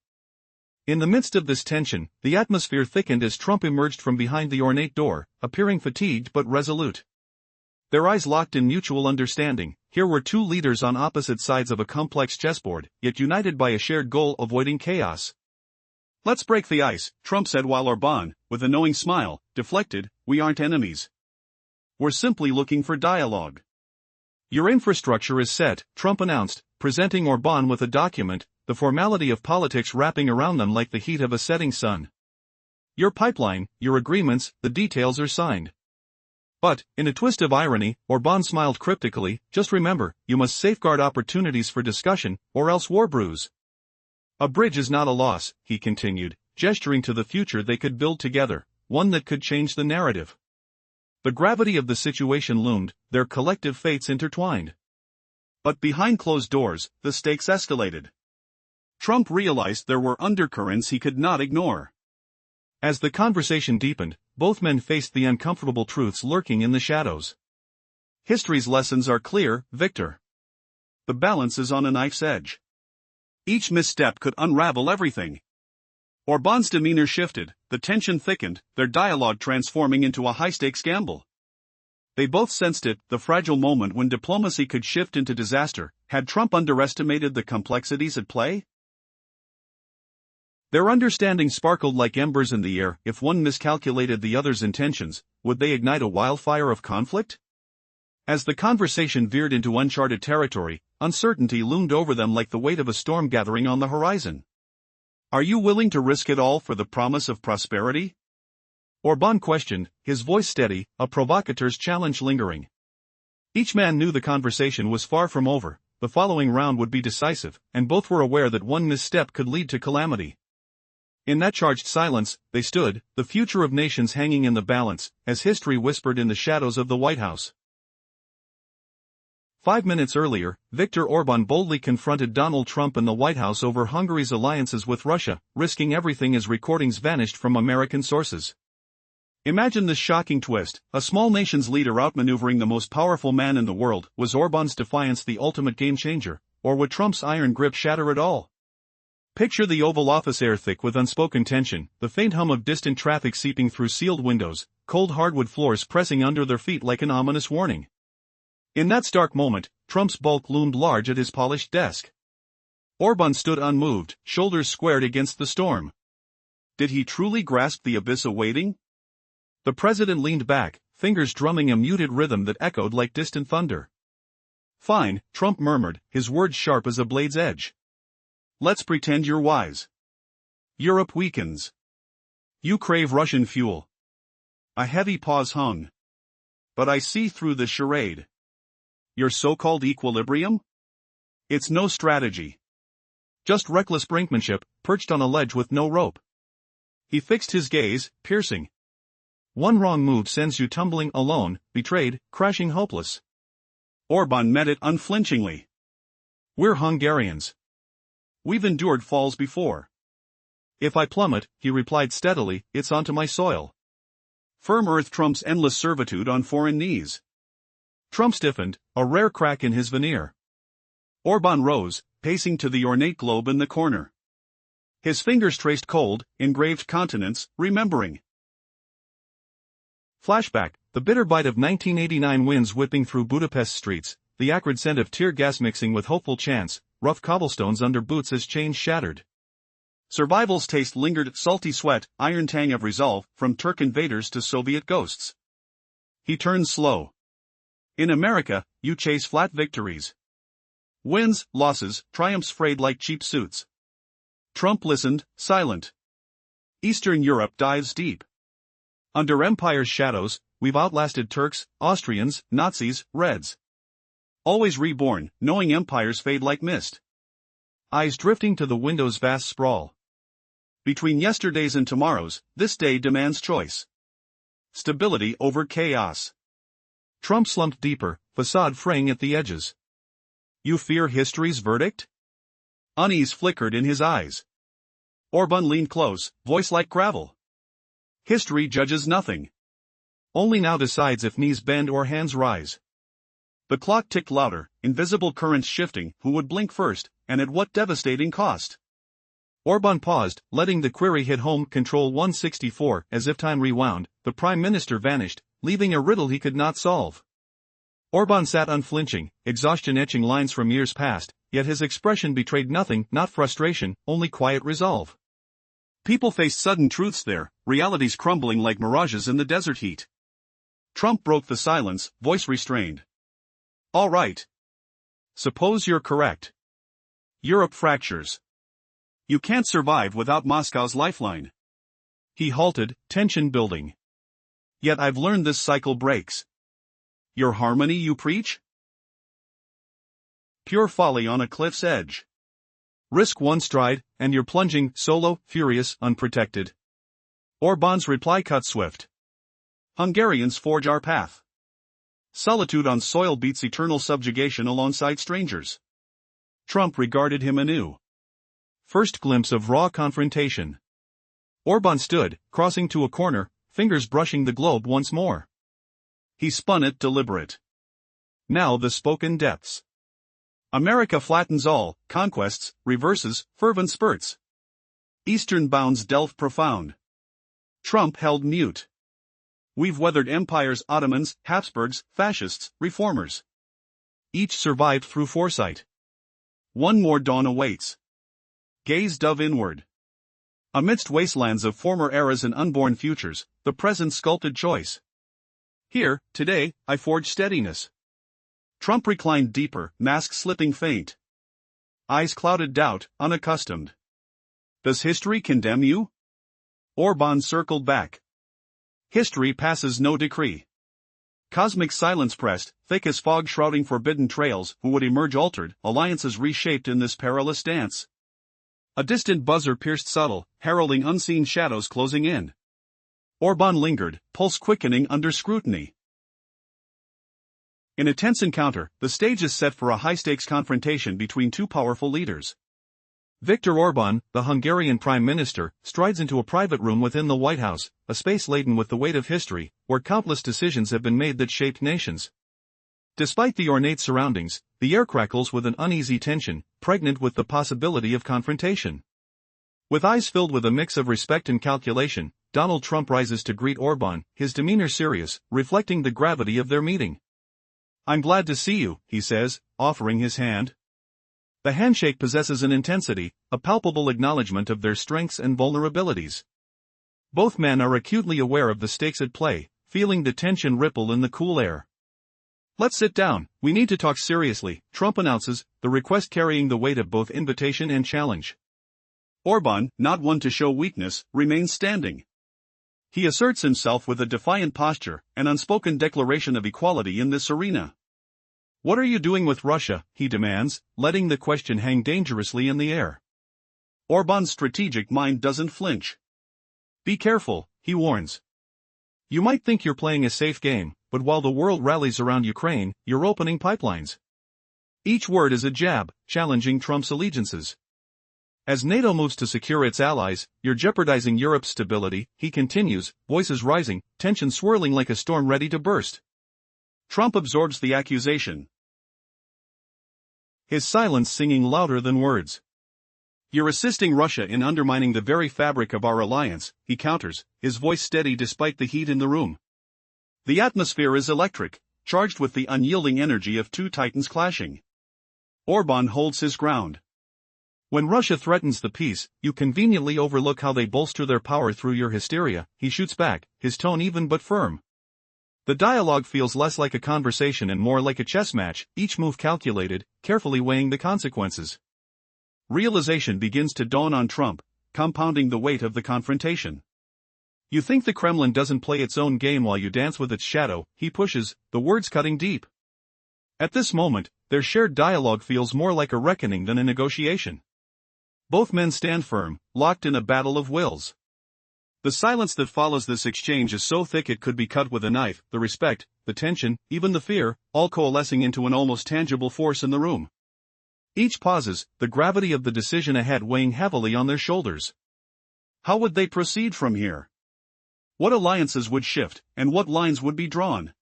In the midst of this tension, the atmosphere thickened as Trump emerged from behind the ornate door, appearing fatigued but resolute. Their eyes locked in mutual understanding. Here were two leaders on opposite sides of a complex chessboard, yet united by a shared goal: avoiding chaos. "Let's break the ice," Trump said while Orbán, with a knowing smile, deflected, "We aren't enemies. We're simply looking for dialogue." "Your infrastructure is set," Trump announced, presenting Orbán with a document, the formality of politics wrapping around them like the heat of a setting sun. "Your pipeline, your agreements, the details are signed." But, in a twist of irony, Orbán smiled cryptically, "Just remember, you must safeguard opportunities for discussion, or else war brews." "A bridge is not a loss," he continued, gesturing to the future they could build together, one that could change the narrative. The gravity of the situation loomed, their collective fates intertwined. But behind closed doors, the stakes escalated. Trump realized there were undercurrents he could not ignore. As the conversation deepened, both men faced the uncomfortable truths lurking in the shadows. History's lessons are clear, Victor. The balance is on a knife's edge. Each misstep could unravel everything. Orbán's demeanor shifted, the tension thickened, their dialogue transforming into a high-stakes gamble. They both sensed it, the fragile moment when diplomacy could shift into disaster. Had Trump underestimated the complexities at play? Their understanding sparkled like embers in the air. If one miscalculated the other's intentions, would they ignite a wildfire of conflict? As the conversation veered into uncharted territory, uncertainty loomed over them like the weight of a storm gathering on the horizon. "Are you willing to risk it all for the promise of prosperity?" Orbán questioned, his voice steady, a provocateur's challenge lingering. Each man knew the conversation was far from over, the following round would be decisive, and both were aware that one misstep could lead to calamity. In that charged silence, they stood, the future of nations hanging in the balance, as history whispered in the shadows of the White House. 5 minutes earlier, Viktor Orbán boldly confronted Donald Trump in the White House over Hungary's alliances with Russia, risking everything as recordings vanished from American sources. Imagine this shocking twist: a small nation's leader outmaneuvering the most powerful man in the world. Was Orbán's defiance the ultimate game-changer, or would Trump's iron grip shatter it all? Picture the Oval Office air thick with unspoken tension, the faint hum of distant traffic seeping through sealed windows, cold hardwood floors pressing under their feet like an ominous warning. In that stark moment, Trump's bulk loomed large at his polished desk. Orbán stood unmoved, shoulders squared against the storm. Did he truly grasp the abyss awaiting? The president leaned back, fingers drumming a muted rhythm that echoed like distant thunder. Fine, Trump murmured, his words sharp as a blade's edge. Let's pretend you're wise. Europe weakens. You crave Russian fuel. A heavy pause hung. But I see through the charade. Your so-called equilibrium? It's no strategy. Just reckless brinkmanship, perched on a ledge with no rope. He fixed his gaze, piercing. One wrong move sends you tumbling alone, betrayed, crashing hopeless. Orbán met it unflinchingly. We're Hungarians. We've endured falls before. If I plummet, he replied steadily, it's onto my soil. Firm earth trumps endless servitude on foreign knees. Trump stiffened, a rare crack in his veneer. Orbán rose, pacing to the ornate globe in the corner. His fingers traced cold, engraved continents, remembering. Flashback, the bitter bite of 1989 winds whipping through Budapest streets, the acrid scent of tear gas mixing with hopeful chants, rough cobblestones under boots as chains shattered. Survival's taste lingered, salty sweat, iron tang of resolve, from Turk invaders to Soviet ghosts. He turned slow. In America, you chase flat victories. Wins, losses, triumphs frayed like cheap suits. Trump listened, silent. Eastern Europe dives deep. Under empire's shadows, we've outlasted Turks, Austrians, Nazis, Reds. Always reborn, knowing empires fade like mist. Eyes drifting to the window's vast sprawl. Between yesterdays and tomorrows, this day demands choice. Stability over chaos. Trump slumped deeper, facade fraying at the edges. You fear history's verdict? Unease flickered in his eyes. Orbán leaned close, voice like gravel. History judges nothing. Only now decides if knees bend or hands rise. The clock ticked louder, invisible currents shifting, who would blink first, and at what devastating cost? Orbán paused, letting the query hit home. Control 164, as if time rewound, the Prime Minister vanished, leaving a riddle he could not solve. Orbán sat unflinching, exhaustion etching lines from years past, yet his expression betrayed nothing, not frustration, only quiet resolve. People faced sudden truths there, realities crumbling like mirages in the desert heat. Trump broke the silence, voice restrained. All right. Suppose you're correct. Europe fractures. You can't survive without Moscow's lifeline. He halted, tension building. Yet I've learned this cycle breaks. Your harmony you preach? Pure folly on a cliff's edge. Risk one stride, and you're plunging, solo, furious, unprotected. Orbán's reply cut swift. Hungarians forge our path. Solitude on soil beats eternal subjugation alongside strangers. Trump regarded him anew. First glimpse of raw confrontation. Orbán stood, crossing to a corner, fingers brushing the globe once more. He spun it deliberate. Now the spoken depths. America flattens all, conquests, reverses, fervent spurts. Eastern bounds delve profound. Trump held mute. We've weathered empires, Ottomans, Habsburgs, fascists, reformers. Each survived through foresight. One more dawn awaits. Gaze dove inward. Amidst wastelands of former eras and unborn futures, the present sculpted choice. Here, today, I forge steadiness. Trump reclined deeper, mask slipping faint. Eyes clouded doubt, unaccustomed. Does history condemn you? Orbán circled back. History passes no decree. Cosmic silence pressed, thick as fog shrouding forbidden trails, who would emerge altered, alliances reshaped in this perilous dance. A distant buzzer pierced subtle, heralding unseen shadows closing in. Orbán lingered, pulse quickening under scrutiny. In a tense encounter, the stage is set for a high-stakes confrontation between two powerful leaders. Viktor Orbán, the Hungarian Prime Minister, strides into a private room within the White House, a space laden with the weight of history, where countless decisions have been made that shaped nations. Despite the ornate surroundings, the air crackles with an uneasy tension, pregnant with the possibility of confrontation. With eyes filled with a mix of respect and calculation, Donald Trump rises to greet Orbán, his demeanor serious, reflecting the gravity of their meeting. I'm glad to see you, he says, offering his hand. The handshake possesses an intensity, a palpable acknowledgement of their strengths and vulnerabilities. Both men are acutely aware of the stakes at play, feeling the tension ripple in the cool air. Let's sit down, we need to talk seriously, Trump announces, the request carrying the weight of both invitation and challenge. Orban, not one to show weakness, remains standing. He asserts himself with a defiant posture, an unspoken declaration of equality in this arena. What are you doing with Russia, he demands, letting the question hang dangerously in the air. Orban's strategic mind doesn't flinch. Be careful, he warns. You might think you're playing a safe game, but while the world rallies around Ukraine, you're opening pipelines. Each word is a jab, challenging Trump's allegiances. As NATO moves to secure its allies, you're jeopardizing Europe's stability, he continues, voices rising, tension swirling like a storm ready to burst. Trump absorbs the accusation, his silence singing louder than words. You're assisting Russia in undermining the very fabric of our alliance, he counters, his voice steady despite the heat in the room. The atmosphere is electric, charged with the unyielding energy of two titans clashing. Orban holds his ground. When Russia threatens the peace, you conveniently overlook how they bolster their power through your hysteria, he shoots back, his tone even but firm. The dialogue feels less like a conversation and more like a chess match, each move calculated, carefully weighing the consequences. Realization begins to dawn on Trump, compounding the weight of the confrontation. You think the Kremlin doesn't play its own game while you dance with its shadow, he pushes, the words cutting deep. At this moment, their shared dialogue feels more like a reckoning than a negotiation. Both men stand firm, locked in a battle of wills. The silence that follows this exchange is so thick it could be cut with a knife, the respect, the tension, even the fear, all coalescing into an almost tangible force in the room. Each pauses, the gravity of the decision ahead weighing heavily on their shoulders. How would they proceed from here? What alliances would shift, and what lines would be drawn?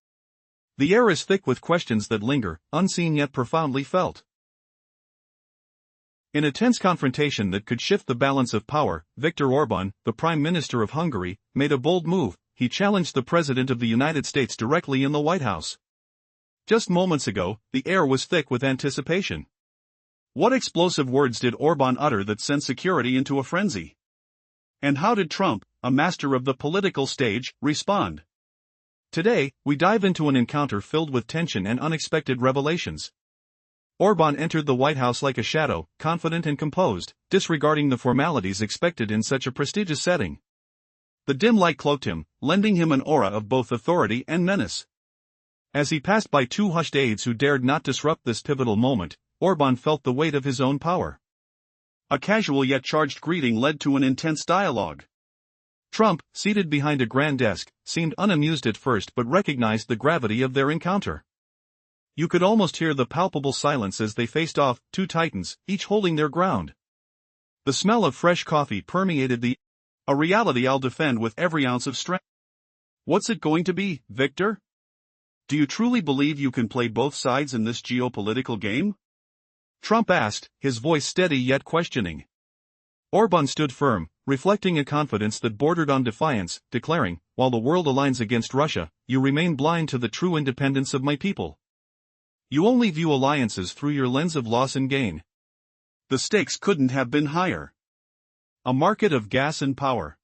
The air is thick with questions that linger, unseen yet profoundly felt. In a tense confrontation that could shift the balance of power, Viktor Orban, the Prime Minister of Hungary, made a bold move. He challenged the President of the United States directly in the White House. Just moments ago, the air was thick with anticipation. What explosive words did Orban utter that sent security into a frenzy? And how did Trump, a master of the political stage, respond? Today, we dive into an encounter filled with tension and unexpected revelations. Orban entered the White House like a shadow, confident and composed, disregarding the formalities expected in such a prestigious setting. The dim light cloaked him, lending him an aura of both authority and menace. As he passed by two hushed aides who dared not disrupt this pivotal moment, Orban felt the weight of his own power. A casual yet charged greeting led to an intense dialogue. Trump, seated behind a grand desk, seemed unamused at first but recognized the gravity of their encounter. You could almost hear the palpable silence as they faced off, two titans, each holding their ground. The smell of fresh coffee permeated the air, a reality I'll defend with every ounce of strength. What's it going to be, Victor? Do you truly believe you can play both sides in this geopolitical game? Trump asked, his voice steady yet questioning. Orban stood firm, reflecting a confidence that bordered on defiance, declaring, while the world aligns against Russia, you remain blind to the true independence of my people. You only view alliances through your lens of loss and gain. The stakes couldn't have been higher. A market of gas and power.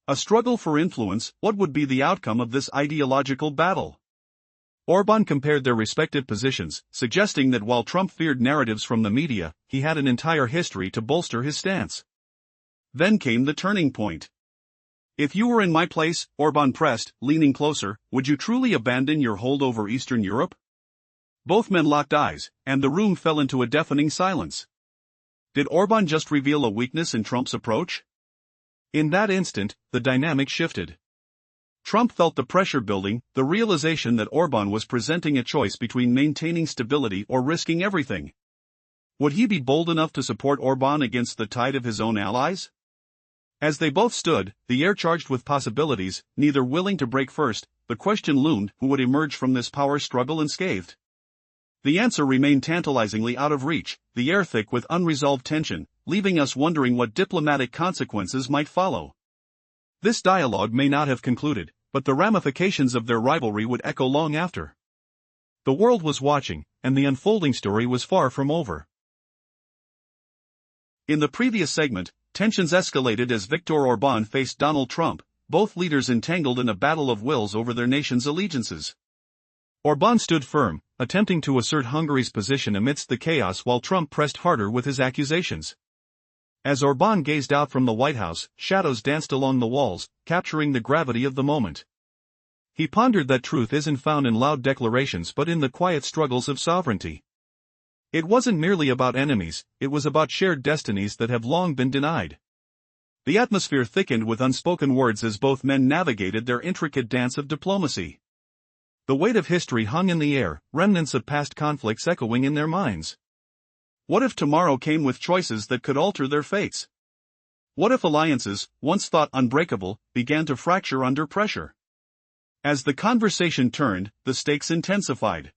A struggle for influence. What would be the outcome of this ideological battle? Orban compared their respective positions, suggesting that while Trump feared narratives from the media, he had an entire history to bolster his stance. Then came the turning point. If you were in my place, Orban pressed, leaning closer, would you truly abandon your hold over Eastern Europe? Both men locked eyes, and the room fell into a deafening silence. Did Orban just reveal a weakness in Trump's approach? In that instant, the dynamic shifted. Trump felt the pressure building, the realization that Orban was presenting a choice between maintaining stability or risking everything. Would he be bold enough to support Orban against the tide of his own allies? As they both stood, the air charged with possibilities, neither willing to break first, the question loomed: who would emerge from this power struggle unscathed? The answer remained tantalizingly out of reach, the air thick with unresolved tension, leaving us wondering what diplomatic consequences might follow. This dialogue may not have concluded, but the ramifications of their rivalry would echo long after. The world was watching, and the unfolding story was far from over. In the previous segment, tensions escalated as Viktor Orban faced Donald Trump, both leaders entangled in a battle of wills over their nation's allegiances. Orbán stood firm, attempting to assert Hungary's position amidst the chaos while Trump pressed harder with his accusations. As Orbán gazed out from the White House, shadows danced along the walls, capturing the gravity of the moment. He pondered that truth isn't found in loud declarations but in the quiet struggles of sovereignty. It wasn't merely about enemies, it was about shared destinies that have long been denied. The atmosphere thickened with unspoken words as both men navigated their intricate dance of diplomacy. The weight of history hung in the air, remnants of past conflicts echoing in their minds. What if tomorrow came with choices that could alter their fates? What if alliances, once thought unbreakable, began to fracture under pressure? As the conversation turned, the stakes intensified.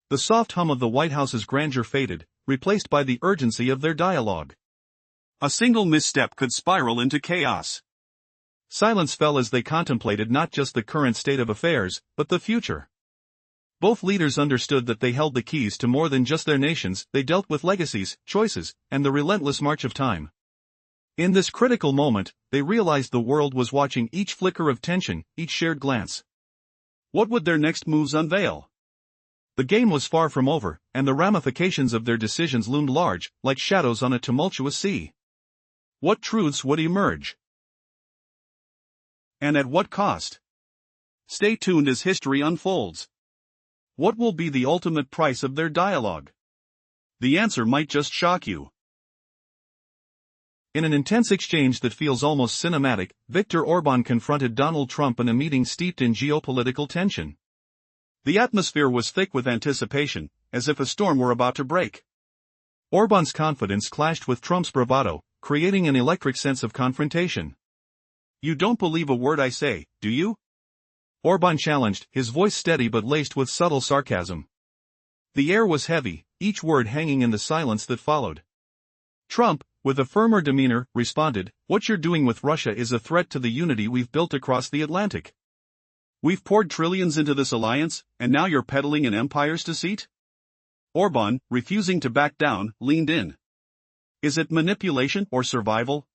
The soft hum of the White House's grandeur faded, replaced by the urgency of their dialogue. A single misstep could spiral into chaos. Silence fell as they contemplated not just the current state of affairs, but the future. Both leaders understood that they held the keys to more than just their nations, they dealt with legacies, choices, and the relentless march of time. In this critical moment, they realized the world was watching each flicker of tension, each shared glance. What would their next moves unveil? The game was far from over, and the ramifications of their decisions loomed large, like shadows on a tumultuous sea. What truths would emerge? And at what cost? Stay tuned as history unfolds. What will be the ultimate price of their dialogue? The answer might just shock you. In an intense exchange that feels almost cinematic, Viktor Orbán confronted Donald Trump in a meeting steeped in geopolitical tension. The atmosphere was thick with anticipation, as if a storm were about to break. Orbán's confidence clashed with Trump's bravado, creating an electric sense of confrontation. "You don't believe a word I say, do you?" Orbán challenged, his voice steady but laced with subtle sarcasm. The air was heavy, each word hanging in the silence that followed. Trump, with a firmer demeanor, responded, "What you're doing with Russia is a threat to the unity we've built across the Atlantic. We've poured trillions into this alliance, and now you're peddling an empire's deceit?" Orbán, refusing to back down, leaned in. "Is it manipulation or survival?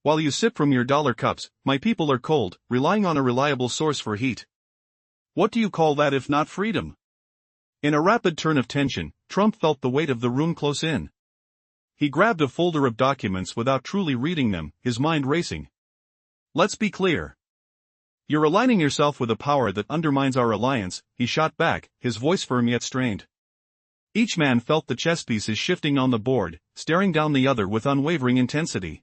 While you sip from your dollar cups, my people are cold, relying on a reliable source for heat. What do you call that if not freedom?" In a rapid turn of tension, Trump felt the weight of the room close in. He grabbed a folder of documents without truly reading them, his mind racing. "Let's be clear. You're aligning yourself with a power that undermines our alliance," he shot back, his voice firm yet strained. Each man felt the chess pieces shifting on the board, staring down the other with unwavering intensity.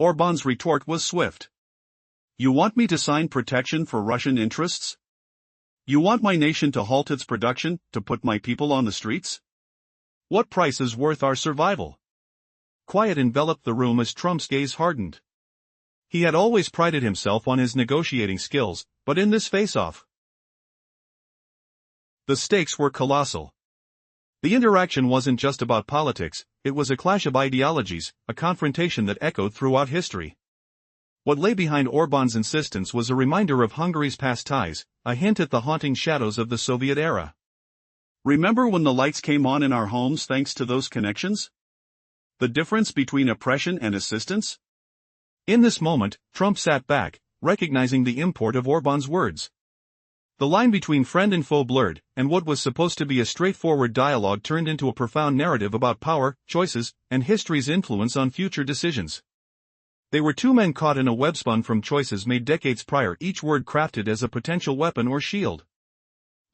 Orbán's retort was swift. "You want me to sign protection for Russian interests? You want my nation to halt its production, to put my people on the streets? What price is worth our survival?" Quiet enveloped the room as Trump's gaze hardened. He had always prided himself on his negotiating skills, but in this face-off, the stakes were colossal. The interaction wasn't just about politics, it was a clash of ideologies, a confrontation that echoed throughout history. What lay behind Orbán's insistence was a reminder of Hungary's past ties, a hint at the haunting shadows of the Soviet era. "Remember when the lights came on in our homes thanks to those connections? The difference between oppression and assistance?" In this moment, Trump sat back, recognizing the import of Orbán's words. The line between friend and foe blurred, and what was supposed to be a straightforward dialogue turned into a profound narrative about power, choices, and history's influence on future decisions. They were two men caught in a web spun from choices made decades prior, each word crafted as a potential weapon or shield.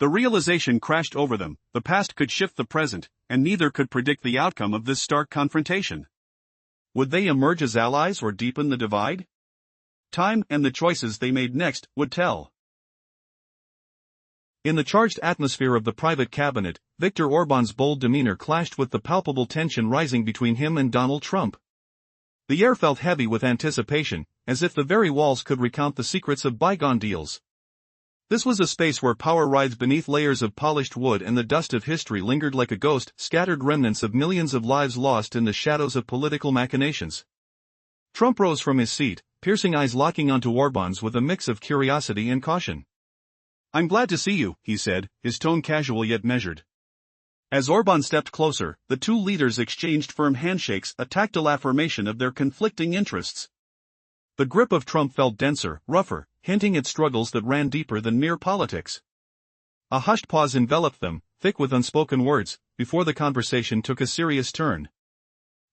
The realization crashed over them: the past could shift the present, and neither could predict the outcome of this stark confrontation. Would they emerge as allies or deepen the divide? Time, and the choices they made next, would tell. In the charged atmosphere of the private cabinet, Viktor Orbán's bold demeanor clashed with the palpable tension rising between him and Donald Trump. The air felt heavy with anticipation, as if the very walls could recount the secrets of bygone deals. This was a space where power rides beneath layers of polished wood and the dust of history lingered like a ghost, scattered remnants of millions of lives lost in the shadows of political machinations. Trump rose from his seat, piercing eyes locking onto Orbán's with a mix of curiosity and caution. "I'm glad to see you," he said, his tone casual yet measured. As Orbán stepped closer, the two leaders exchanged firm handshakes, a tactile affirmation of their conflicting interests. The grip of Trump felt denser, rougher, hinting at struggles that ran deeper than mere politics. A hushed pause enveloped them, thick with unspoken words, before the conversation took a serious turn.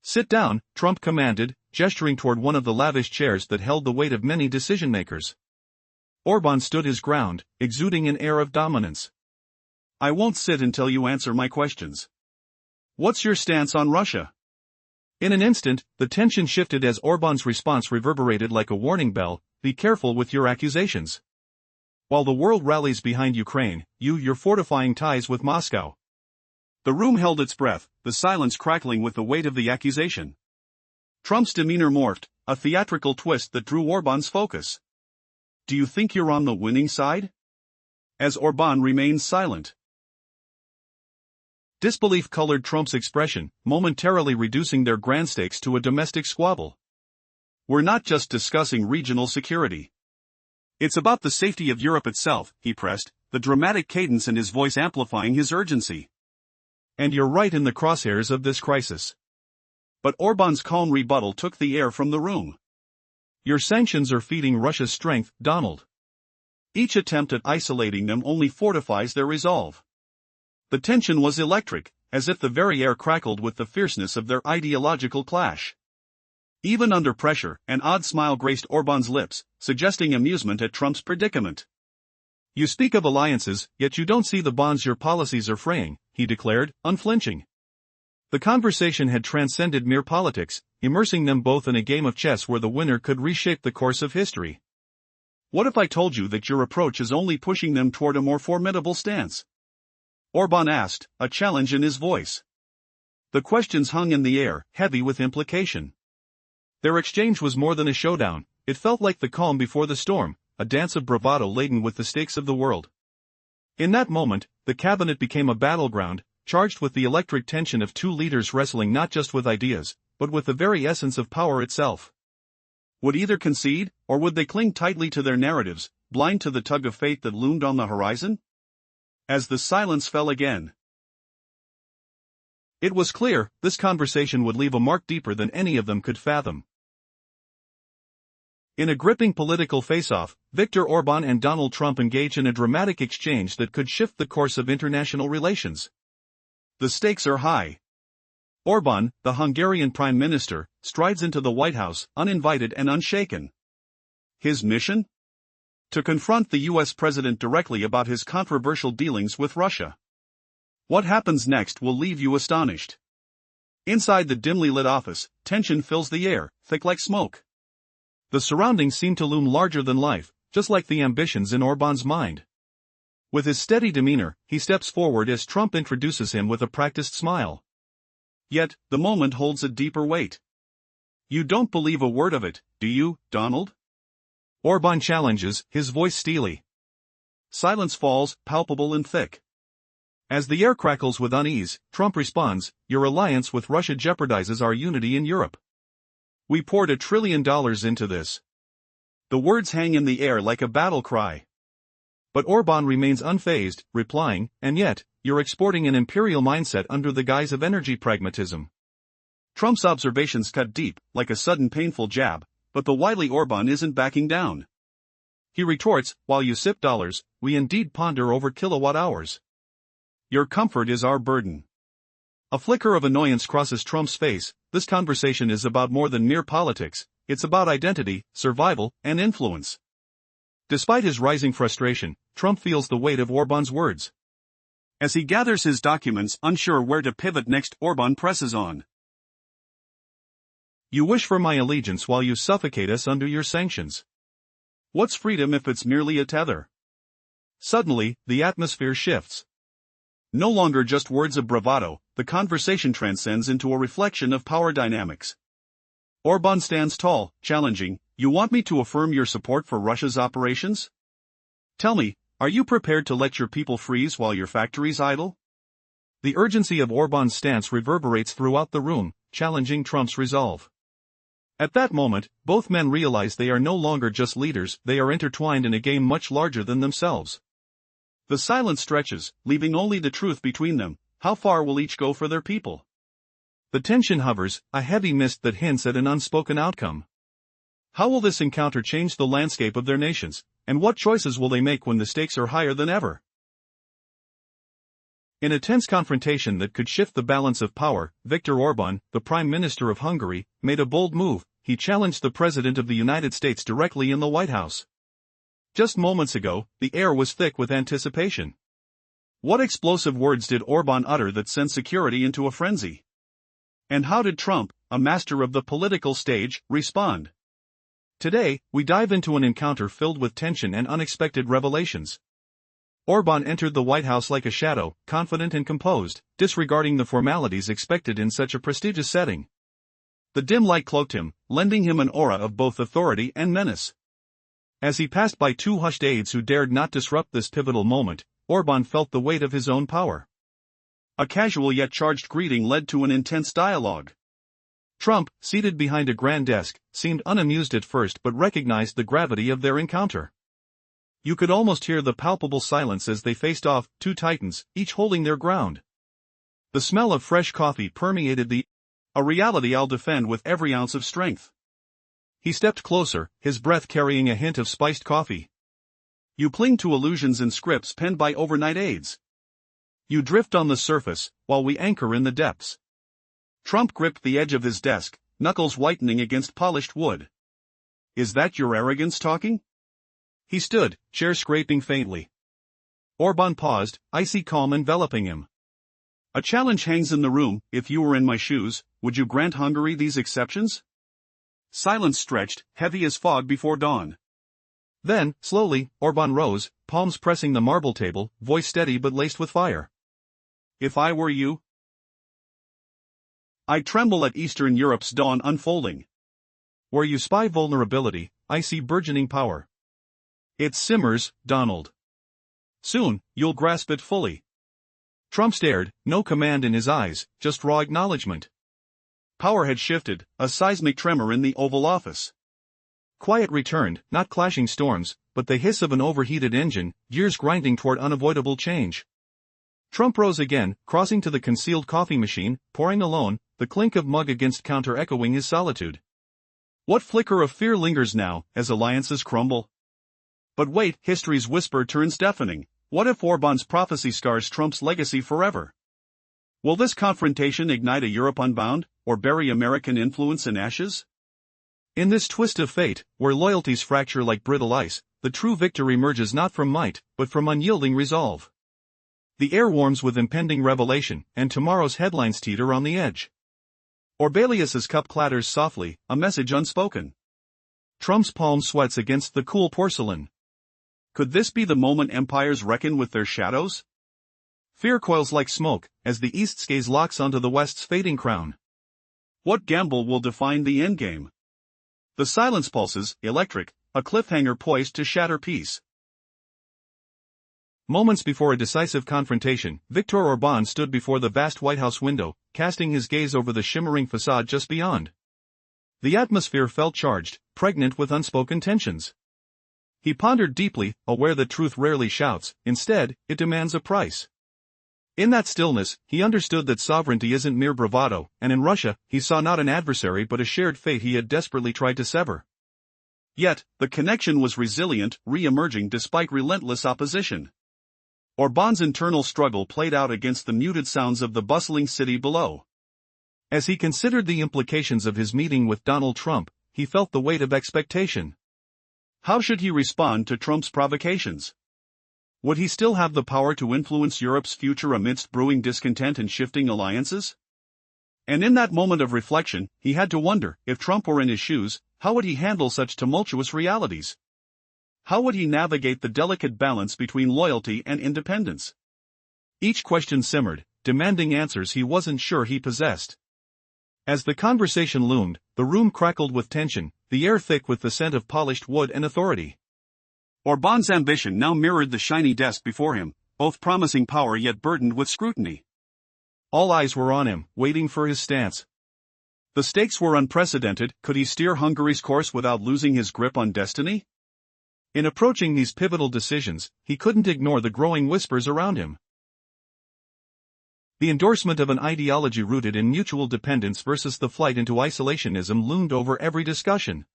"Sit down," Trump commanded, gesturing toward one of the lavish chairs that held the weight of many decision-makers. Orban stood his ground, exuding an air of dominance. "I won't sit until you answer my questions. What's your stance on Russia?" In an instant, the tension shifted as Orban's response reverberated like a warning bell: "Be careful with your accusations. While the world rallies behind Ukraine, you're fortifying ties with Moscow." The room held its breath, the silence crackling with the weight of the accusation. Trump's demeanor morphed, a theatrical twist that drew Orban's focus. "Do you think you're on the winning side?" As Orban remained silent. Disbelief colored Trump's expression, momentarily reducing their grand stakes to a domestic squabble. "We're not just discussing regional security. It's about the safety of Europe itself," he pressed, the dramatic cadence in his voice amplifying his urgency. "And you're right in the crosshairs of this crisis." But Orban's calm rebuttal took the air from the room. "Your sanctions are feeding Russia's strength, Donald. Each attempt at isolating them only fortifies their resolve." The tension was electric, as if the very air crackled with the fierceness of their ideological clash. Even under pressure, an odd smile graced Orban's lips, suggesting amusement at Trump's predicament. "You speak of alliances, yet you don't see the bonds your policies are fraying," he declared, unflinching. The conversation had transcended mere politics, immersing them both in a game of chess where the winner could reshape the course of history. "What if I told you that your approach is only pushing them toward a more formidable stance?" Orban asked, a challenge in his voice. The questions hung in the air, heavy with implication. Their exchange was more than a showdown, it felt like the calm before the storm, a dance of bravado laden with the stakes of the world. In that moment, the cabinet became a battleground, charged with the electric tension of two leaders wrestling not just with ideas, but with the very essence of power itself. Would either concede, or would they cling tightly to their narratives, blind to the tug of fate that loomed on the horizon? As the silence fell again, it was clear this conversation would leave a mark deeper than any of them could fathom. In a gripping political face-off, Viktor Orban and Donald Trump engage in a dramatic exchange that could shift the course of international relations. The stakes are high. Orban, the Hungarian prime minister, strides into the White House, uninvited and unshaken. His mission? To confront the U.S. president directly about his controversial dealings with Russia. What happens next will leave you astonished. Inside the dimly lit office, tension fills the air, thick like smoke. The surroundings seem to loom larger than life, just like the ambitions in Orban's mind. With his steady demeanor, he steps forward as Trump introduces him with a practiced smile. Yet, the moment holds a deeper weight. "You don't believe a word of it, do you, Donald?" Orban challenges, his voice steely. Silence falls, palpable and thick. As the air crackles with unease, Trump responds, "Your alliance with Russia jeopardizes our unity in Europe. We poured $1 trillion into this." The words hang in the air like a battle cry. But Orban remains unfazed, replying, "And yet, you're exporting an imperial mindset under the guise of energy pragmatism." Trump's observations cut deep, like a sudden painful jab, but the wily Orban isn't backing down. He retorts, "While you sip dollars, we indeed ponder over kilowatt hours. Your comfort is our burden." A flicker of annoyance crosses Trump's face. This conversation is about more than mere politics, it's about identity, survival, and influence. Despite his rising frustration, Trump feels the weight of Orban's words. As he gathers his documents, unsure where to pivot next, Orban presses on. "You wish for my allegiance while you suffocate us under your sanctions. What's freedom if it's merely a tether?" Suddenly, the atmosphere shifts. No longer just words of bravado, the conversation transcends into a reflection of power dynamics. Orban stands tall, challenging, "You want me to affirm your support for Russia's operations? Tell me, are you prepared to let your people freeze while your factories idle?" The urgency of Orban's stance reverberates throughout the room, challenging Trump's resolve. At that moment, both men realize they are no longer just leaders, they are intertwined in a game much larger than themselves. The silence stretches, leaving only the truth between them. How far will each go for their people? The tension hovers, a heavy mist that hints at an unspoken outcome. How will this encounter change the landscape of their nations, and what choices will they make when the stakes are higher than ever? In a tense confrontation that could shift the balance of power, Viktor Orban, the Prime Minister of Hungary, made a bold move. He challenged the President of the United States directly in the White House. Just moments ago, the air was thick with anticipation. What explosive words did Orban utter that sent security into a frenzy? And how did Trump, a master of the political stage, respond? Today, we dive into an encounter filled with tension and unexpected revelations. Orban entered the White House like a shadow, confident and composed, disregarding the formalities expected in such a prestigious setting. The dim light cloaked him, lending him an aura of both authority and menace. As he passed by two hushed aides who dared not disrupt this pivotal moment, Orban felt the weight of his own power. A casual yet charged greeting led to an intense dialogue. Trump, seated behind a grand desk, seemed unamused at first but recognized the gravity of their encounter. You could almost hear the palpable silence as they faced off, two titans, each holding their ground. The smell of fresh coffee permeated a reality I'll defend with every ounce of strength. He stepped closer, his breath carrying a hint of spiced coffee. You cling to illusions and scripts penned by overnight aides. You drift on the surface, while we anchor in the depths. Trump gripped the edge of his desk, knuckles whitening against polished wood. Is that your arrogance talking? He stood, chair scraping faintly. Orban paused, icy calm enveloping him. A challenge hangs in the room. If you were in my shoes, would you grant Hungary these exceptions? Silence stretched, heavy as fog before dawn. Then, slowly, Orban rose, palms pressing the marble table, voice steady but laced with fire. If I were you, I tremble at Eastern Europe's dawn unfolding. Where you spy vulnerability, I see burgeoning power. It simmers, Donald. Soon, you'll grasp it fully. Trump stared, no command in his eyes, just raw acknowledgement. Power had shifted, a seismic tremor in the Oval Office. Quiet returned, not clashing storms, but the hiss of an overheated engine, gears grinding toward unavoidable change. Trump rose again, crossing to the concealed coffee machine, pouring alone, the clink of mug against counter echoing his solitude. What flicker of fear lingers now, as alliances crumble? But wait, history's whisper turns deafening. What if Orban's prophecy scars Trump's legacy forever? Will this confrontation ignite a Europe unbound, or bury American influence in ashes? In this twist of fate, where loyalties fracture like brittle ice, the true victor emerges not from might, but from unyielding resolve. The air warms with impending revelation, and tomorrow's headlines teeter on the edge. Orbelius's cup clatters softly, a message unspoken. Trump's palm sweats against the cool porcelain. Could this be the moment empires reckon with their shadows? Fear coils like smoke, as the East's gaze locks onto the West's fading crown. What gamble will define the endgame? The silence pulses, electric, a cliffhanger poised to shatter peace. Moments before a decisive confrontation, Viktor Orban stood before the vast White House window, casting his gaze over the shimmering facade just beyond. The atmosphere felt charged, pregnant with unspoken tensions. He pondered deeply, aware that truth rarely shouts, instead, it demands a price. In that stillness, he understood that sovereignty isn't mere bravado, and in Russia, he saw not an adversary but a shared fate he had desperately tried to sever. Yet, the connection was resilient, re-emerging despite relentless opposition. Orban's internal struggle played out against the muted sounds of the bustling city below. As he considered the implications of his meeting with Donald Trump, he felt the weight of expectation. How should he respond to Trump's provocations? Would he still have the power to influence Europe's future amidst brewing discontent and shifting alliances? And in that moment of reflection, he had to wonder, if Trump were in his shoes, how would he handle such tumultuous realities? How would he navigate the delicate balance between loyalty and independence? Each question simmered, demanding answers he wasn't sure he possessed. As the conversation loomed, the room crackled with tension, the air thick with the scent of polished wood and authority. Orban's ambition now mirrored the shiny desk before him, both promising power yet burdened with scrutiny. All eyes were on him, waiting for his stance. The stakes were unprecedented. Could he steer Hungary's course without losing his grip on destiny? In approaching these pivotal decisions, he couldn't ignore the growing whispers around him. The endorsement of an ideology rooted in mutual dependence versus the flight into isolationism loomed over every discussion.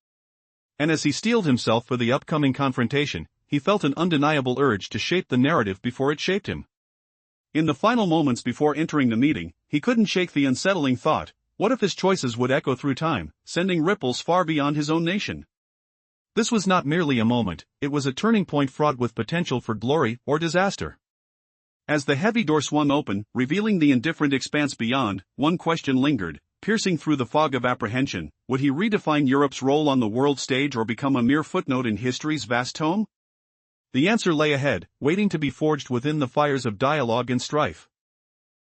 And as he steeled himself for the upcoming confrontation, he felt an undeniable urge to shape the narrative before it shaped him. In the final moments before entering the meeting, he couldn't shake the unsettling thought, what if his choices would echo through time, sending ripples far beyond his own nation? This was not merely a moment, it was a turning point fraught with potential for glory or disaster. As the heavy door swung open, revealing the indifferent expanse beyond, one question lingered, piercing through the fog of apprehension: would he redefine Europe's role on the world stage or become a mere footnote in history's vast tome? The answer lay ahead, waiting to be forged within the fires of dialogue and strife.